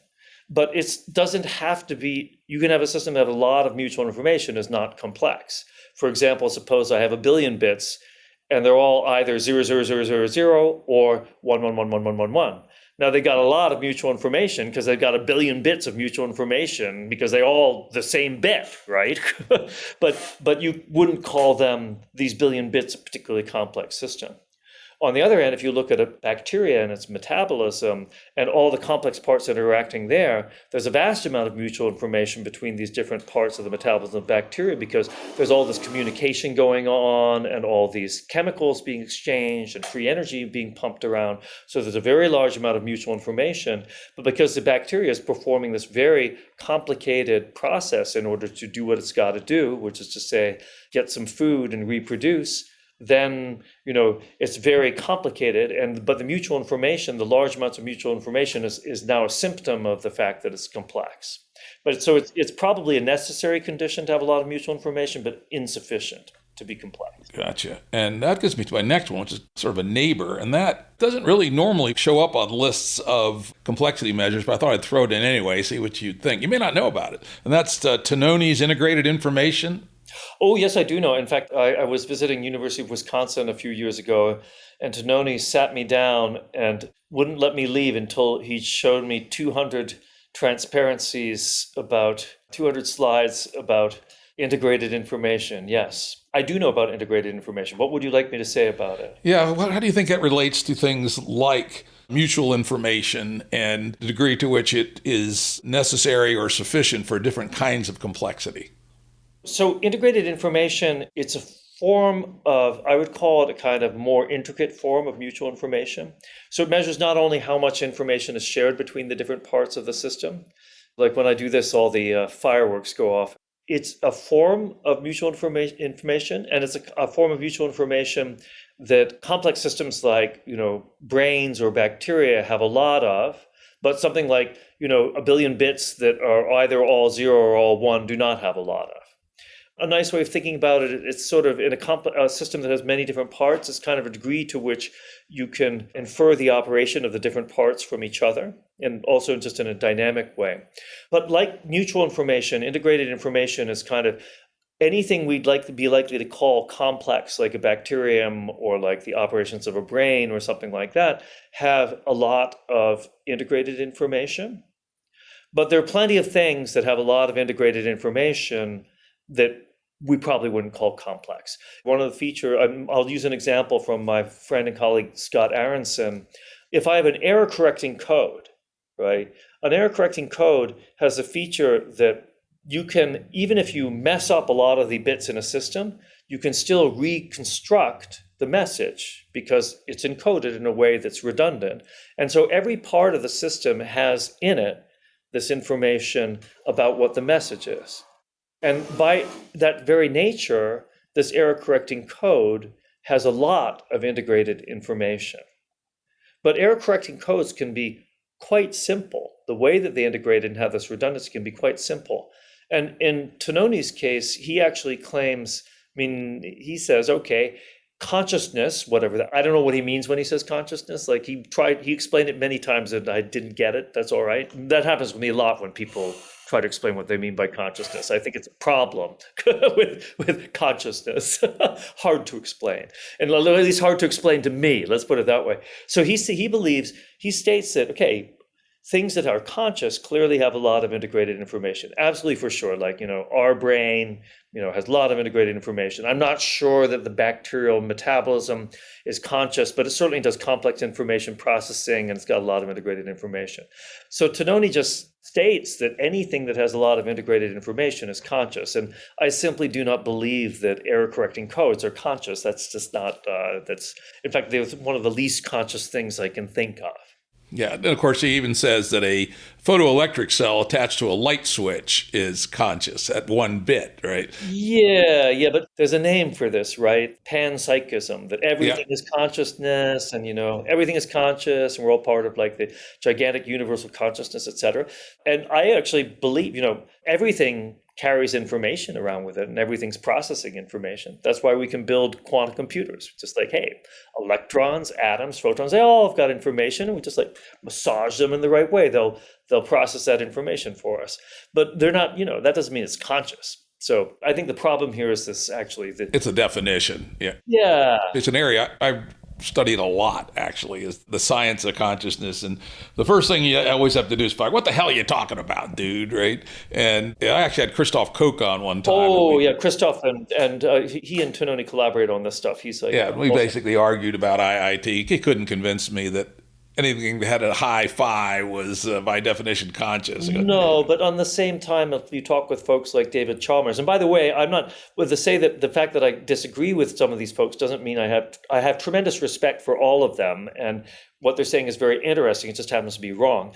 But it doesn't have to be, you can have a system that has a lot of mutual information is not complex. For example, suppose I have 1 billion bits and they're all either 0, 0, 0, 0, 0 or 1, 1, 1, 1, 1, 1, 1. Now they got a lot of mutual information because they've got 1 billion bits of mutual information because they all the same bit, right? but you wouldn't call them, these billion bits, a particularly complex system. On the other hand, if you look at a bacteria and its metabolism and all the complex parts that are interacting there, there's a vast amount of mutual information between these different parts of the metabolism of bacteria because there's all this communication going on and all these chemicals being exchanged and free energy being pumped around. So there's a very large amount of mutual information. But because the bacteria is performing this very complicated process in order to do what it's got to do, which is to say, get some food and reproduce, then it's very complicated. But the mutual information, the large amounts of mutual information is now a symptom of the fact that it's complex. But so it's probably a necessary condition to have a lot of mutual information, but insufficient to be complex. Gotcha. And that gets me to my next one, which is sort of a neighbor. And that doesn't really normally show up on lists of complexity measures, but I thought I'd throw it in anyway, see what you'd think. You may not know about it. And that's Tononi's integrated information. Oh, yes, I do know. In fact, I was visiting University of Wisconsin a few years ago, and Tononi sat me down and wouldn't let me leave until he showed me 200 transparencies about 200 slides about integrated information. Yes, I do know about integrated information. What would you like me to say about it? Yeah, well, how do you think that relates to things like mutual information and the degree to which it is necessary or sufficient for different kinds of complexity? So integrated information, it's a form of, I would call it a kind of more intricate form of mutual information. So it measures not only how much information is shared between the different parts of the system. Like when I do this, all the fireworks go off. It's a form of mutual information, and it's a form of mutual information that complex systems like, brains or bacteria have a lot of, but something like, 1 billion bits that are either all 0 or all 1 do not have a lot of. A nice way of thinking about it, it's sort of in a system that has many different parts, it's kind of a degree to which you can infer the operation of the different parts from each other, and also just in a dynamic way. But like mutual information, integrated information is kind of anything we'd be likely to call complex, like a bacterium or like the operations of a brain or something like that, have a lot of integrated information. But there are plenty of things that have a lot of integrated information that we probably wouldn't call complex. One of the features, I'll use an example from my friend and colleague Scott Aronson. If I have an error correcting code, right? An error correcting code has a feature that you can, even if you mess up a lot of the bits in a system, you can still reconstruct the message because it's encoded in a way that's redundant. And so every part of the system has in it this information about what the message is. And by that very nature, this error-correcting code has a lot of integrated information. But error-correcting codes can be quite simple. The way that they integrate and have this redundancy can be quite simple. And in Tononi's case, he actually claims, he says, okay, consciousness, whatever that, I don't know what he means when he says consciousness. Like he explained it many times and I didn't get it. That's all right. That happens with me a lot when people try to explain what they mean by consciousness. I think it's a problem with consciousness. Hard to explain. And at least hard to explain to me, let's put it that way. So he states that, okay, things that are conscious clearly have a lot of integrated information. Absolutely, for sure. Like, our brain, has a lot of integrated information. I'm not sure that the bacterial metabolism is conscious, but it certainly does complex information processing, and it's got a lot of integrated information. So Tononi just states that anything that has a lot of integrated information is conscious. And I simply do not believe that error correcting codes are conscious. That's just not, in fact, they're one of the least conscious things I can think of. Yeah, and of course, he even says that a photoelectric cell attached to a light switch is conscious at 1 bit, right? Yeah, but there's a name for this, right? Panpsychism, that everything is consciousness, and everything is conscious, and we're all part of like the gigantic universal consciousness, etc. And I actually believe, everything carries information around with it, and everything's processing information. That's why we can build quantum computers. Just like, hey, electrons, atoms, photons, they all have got information, and we just like massage them in the right way. They'll process that information for us. But they're not, that doesn't mean it's conscious. So I think the problem here is this actually. It's a definition. Yeah. Yeah. It's an area I've studied a lot, actually, is the science of consciousness. And the first thing you always have to do is find, what the hell are you talking about, dude, right? And I actually had Christoph Koch on one time. Oh, yeah, Christoph, and he and Tononi collaborate on this stuff. He's like... Yeah, we basically argued about IIT. He couldn't convince me that anything that had a high phi was by definition conscious. No, but on the same time, if you talk with folks like David Chalmers, and by the way, I'm not with to say that the fact that I disagree with some of these folks doesn't mean I have tremendous respect for all of them, and what they're saying is very interesting. It just happens to be wrong.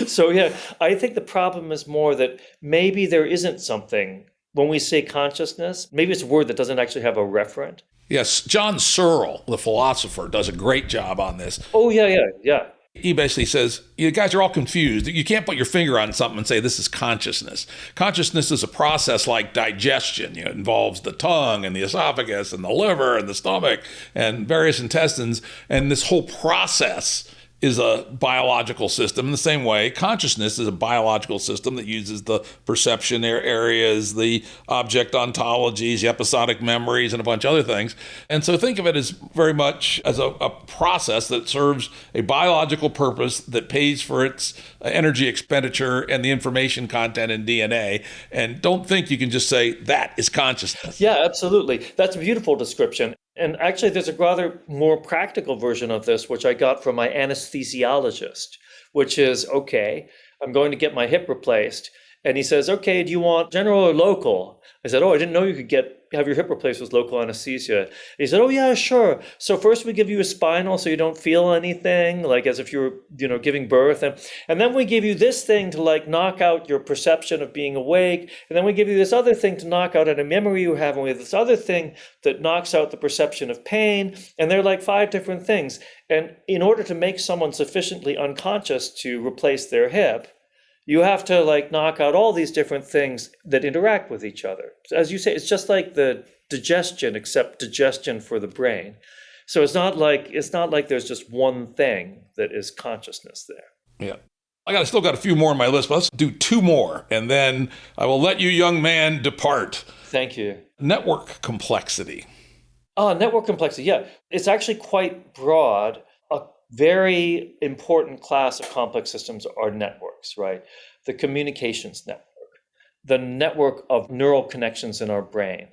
So yeah, I think the problem is more that maybe there isn't something. When we say consciousness, maybe it's a word that doesn't actually have a referent. Yes, John Searle, the philosopher, does a great job on this. Oh, yeah. He basically says, you guys are all confused. You can't put your finger on something and say this is consciousness. Consciousness is a process like digestion. It involves the tongue and the esophagus and the liver and the stomach and various intestines. And this whole process is a biological system. In the same way, consciousness is a biological system that uses the perception areas, the object ontologies, the episodic memories, and a bunch of other things. And so think of it as very much as a process that serves a biological purpose that pays for its energy expenditure and the information content in DNA. And don't think you can just say that is consciousness. Yeah, absolutely. That's a beautiful description. And actually, there's a rather more practical version of this, which I got from my anesthesiologist, which is, okay, I'm going to get my hip replaced. And he says, okay, do you want general or local? I said, oh, I didn't know you could have your hip replaced with local anesthesia. And he said, oh, yeah, sure. So first we give you a spinal so you don't feel anything, like as if you were, giving birth. And then we give you this thing to like knock out your perception of being awake. And then we give you this other thing to knock out any memory you have. And we have this other thing that knocks out the perception of pain. And they're like 5 different things. And in order to make someone sufficiently unconscious to replace their hip, you have to like knock out all these different things that interact with each other. As you say, it's just like the digestion, except digestion for the brain. So it's not like there's just one thing that is consciousness there. Yeah. I still got a few more on my list, but let's do 2 more, and then I will let you, young man, depart. Thank you. Network complexity. Network complexity, yeah. It's actually quite broad. Very important class of complex systems are networks, right? The communications network, the network of neural connections in our brain.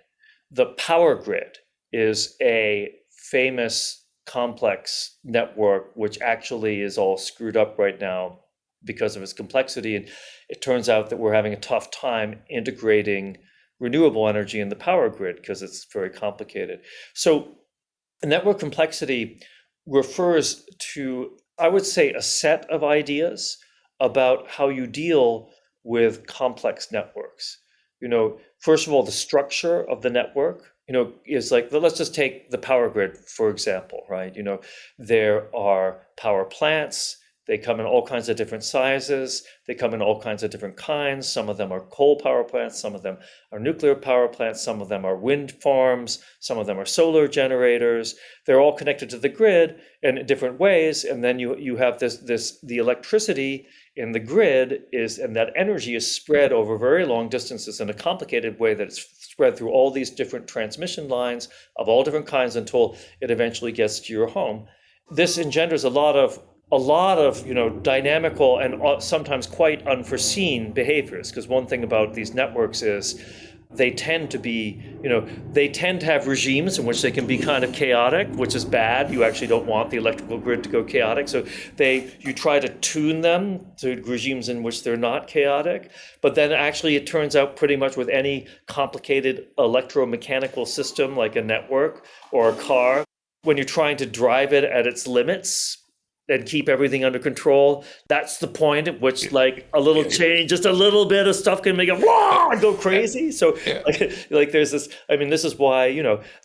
The power grid is a famous complex network, which actually is all screwed up right now because of its complexity. And it turns out that we're having a tough time integrating renewable energy in the power grid because it's very complicated. So network complexity refers to, I would say, a set of ideas about how you deal with complex networks. First of all, the structure of the network, is like, let's just take the power grid, for example, right? There are power plants. They come in all kinds of different sizes. They come in all kinds of different kinds. Some of them are coal power plants. Some of them are nuclear power plants. Some of them are wind farms. Some of them are solar generators. They're all connected to the grid in different ways. And then you have the electricity in the grid and that energy is spread over very long distances in a complicated way that it's spread through all these different transmission lines of all different kinds until it eventually gets to your home. This engenders a lot of a lot of, dynamical and sometimes quite unforeseen behaviors. Because one thing about these networks is they tend to be, they tend to have regimes in which they can be kind of chaotic, which is bad. You actually don't want the electrical grid to go chaotic. So you try to tune them to regimes in which they're not chaotic. But then actually it turns out pretty much with any complicated electromechanical system like a network or a car, when you're trying to drive it at its limits and keep everything under control, that's the point at which like a little change, just a little bit of stuff can make it go crazy. So like there's this, this is why,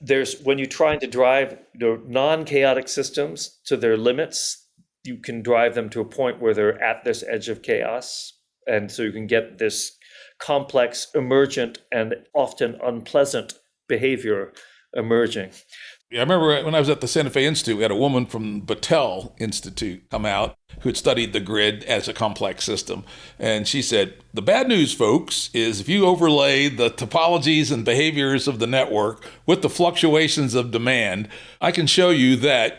there's, when you're trying to drive non-chaotic systems to their limits, you can drive them to a point where they're at this edge of chaos. And so you can get this complex, emergent, and often unpleasant behavior emerging. Yeah, I remember when I was at the Santa Fe Institute, we had a woman from Battelle Institute come out who had studied the grid as a complex system. And she said, the bad news, folks, is if you overlay the topologies and behaviors of the network with the fluctuations of demand, I can show you that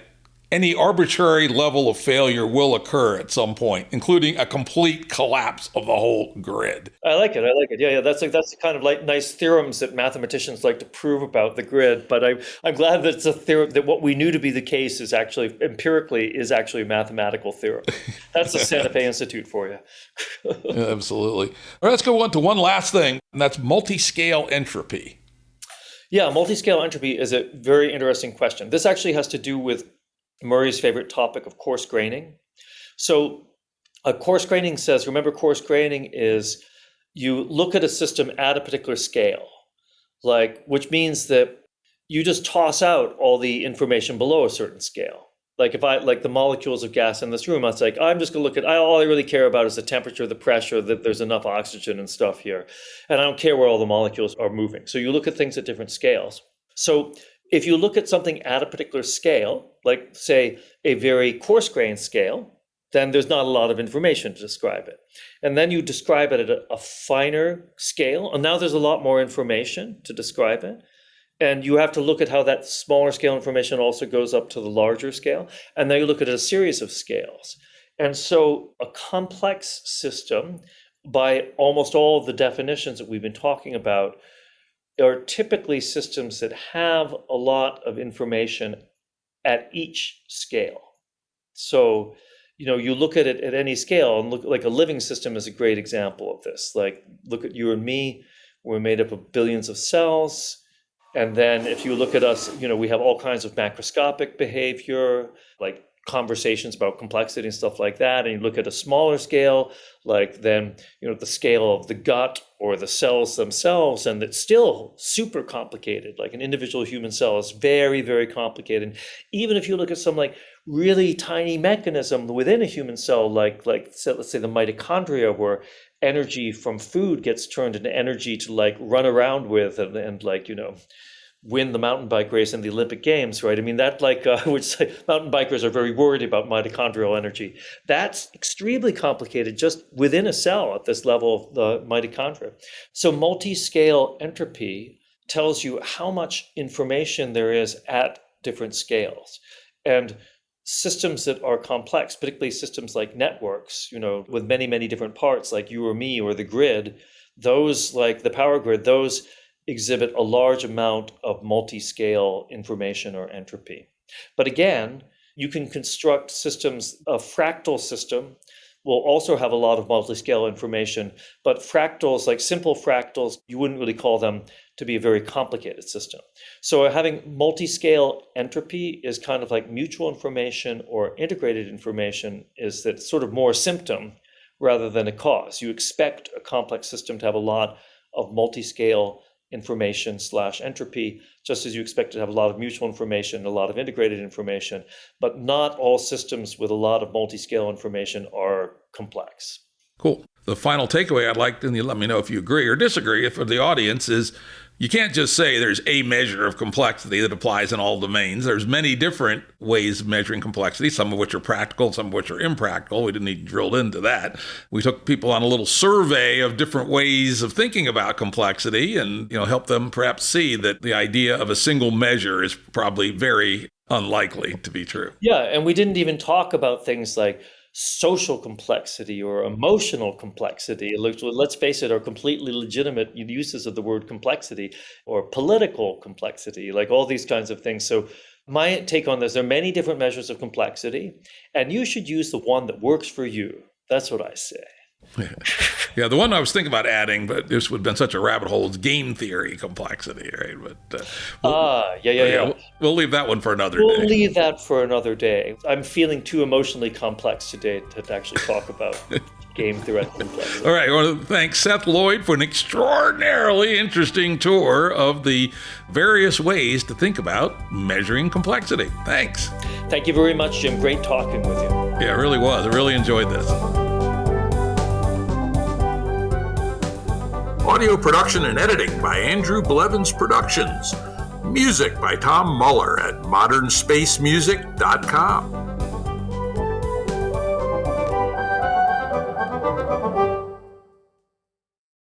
any arbitrary level of failure will occur at some point, including a complete collapse of the whole grid. I like it. Yeah. That's the kind of like nice theorems that mathematicians like to prove about the grid. But I'm glad that it's a theorem, that what we knew to be the case is actually empirically is actually a mathematical theorem. That's the Santa Fe Institute for you. Yeah, absolutely. All right, let's go on to one last thing, and that's multiscale entropy. Yeah, multiscale entropy is a very interesting question. This actually has to do with Murray's favorite topic of coarse graining. So coarse graining says, remember, coarse graining is you look at a system at a particular scale, which means that you just toss out all the information below a certain scale. Like if like the molecules of gas in this room, it's like, I'm just gonna look at, all I really care about is the temperature, the pressure, that there's enough oxygen and stuff here. And I don't care where all the molecules are moving. So you look at things at different scales. So if you look at something at a particular scale, like say a very coarse grained scale, then there's not a lot of information to describe it. And then you describe it at a finer scale, and now there's a lot more information to describe it. And you have to look at how that smaller scale information also goes up to the larger scale. And then you look at a series of scales. And so a complex system, by almost all of the definitions that we've been talking about, are typically systems that have a lot of information at each scale. So, you look at it at any scale, and look like a living system is a great example of this. Like, look at you and me, we're made up of billions of cells. And then if you look at us, we have all kinds of macroscopic behavior, like conversations about complexity and stuff like that. And you look at a smaller scale, like then, the scale of the gut or the cells themselves, and it's still super complicated. Like an individual human cell is very, very complicated. Even if you look at some like really tiny mechanism within a human cell, like so let's say the mitochondria, where energy from food gets turned into energy to like run around with and win the mountain bike race in the Olympic Games, right? That which mountain bikers are very worried about mitochondrial energy. That's extremely complicated just within a cell at this level of the mitochondria. So multiscale entropy tells you how much information there is at different scales. And systems that are complex, particularly systems like networks, with many, many different parts, like you or me or the grid, those like the power grid, those exhibit a large amount of multiscale information or entropy. But again, you can construct systems. A fractal system will also have a lot of multiscale information, but fractals, like simple fractals, you wouldn't really call them to be a very complicated system. So having multiscale entropy is kind of like mutual information, or integrated information is that sort of more a symptom rather than a cause. You expect a complex system to have a lot of multiscale information / entropy, just as you expect to have a lot of mutual information, a lot of integrated information, but not all systems with a lot of multiscale information are complex. Cool. The final takeaway I'd like, and you let me know if you agree or disagree for the audience, is you can't just say there's a measure of complexity that applies in all domains. There's many different ways of measuring complexity, some of which are practical, some of which are impractical. We didn't need drilled into that. We took people on a little survey of different ways of thinking about complexity and, help them perhaps see that the idea of a single measure is probably very unlikely to be true. Yeah, and we didn't even talk about things like social complexity or emotional complexity. Let's face it, are completely legitimate uses of the word complexity, or political complexity, like all these kinds of things. So my take on this, there are many different measures of complexity, and you should use the one that works for you. That's what I say. Yeah, the one I was thinking about adding, but this would have been such a rabbit hole, is game theory complexity, right? But we'll leave that one for another day. We'll leave that for another day. I'm feeling too emotionally complex today to actually talk about game theoretical complexity. All right, I want to thank Seth Lloyd for an extraordinarily interesting tour of the various ways to think about measuring complexity. Thanks. Thank you very much, Jim. Great talking with you. Yeah, it really was. I really enjoyed this. Audio production and editing by Andrew Blevins Productions. Music by Tom Muller at modernspacemusic.com.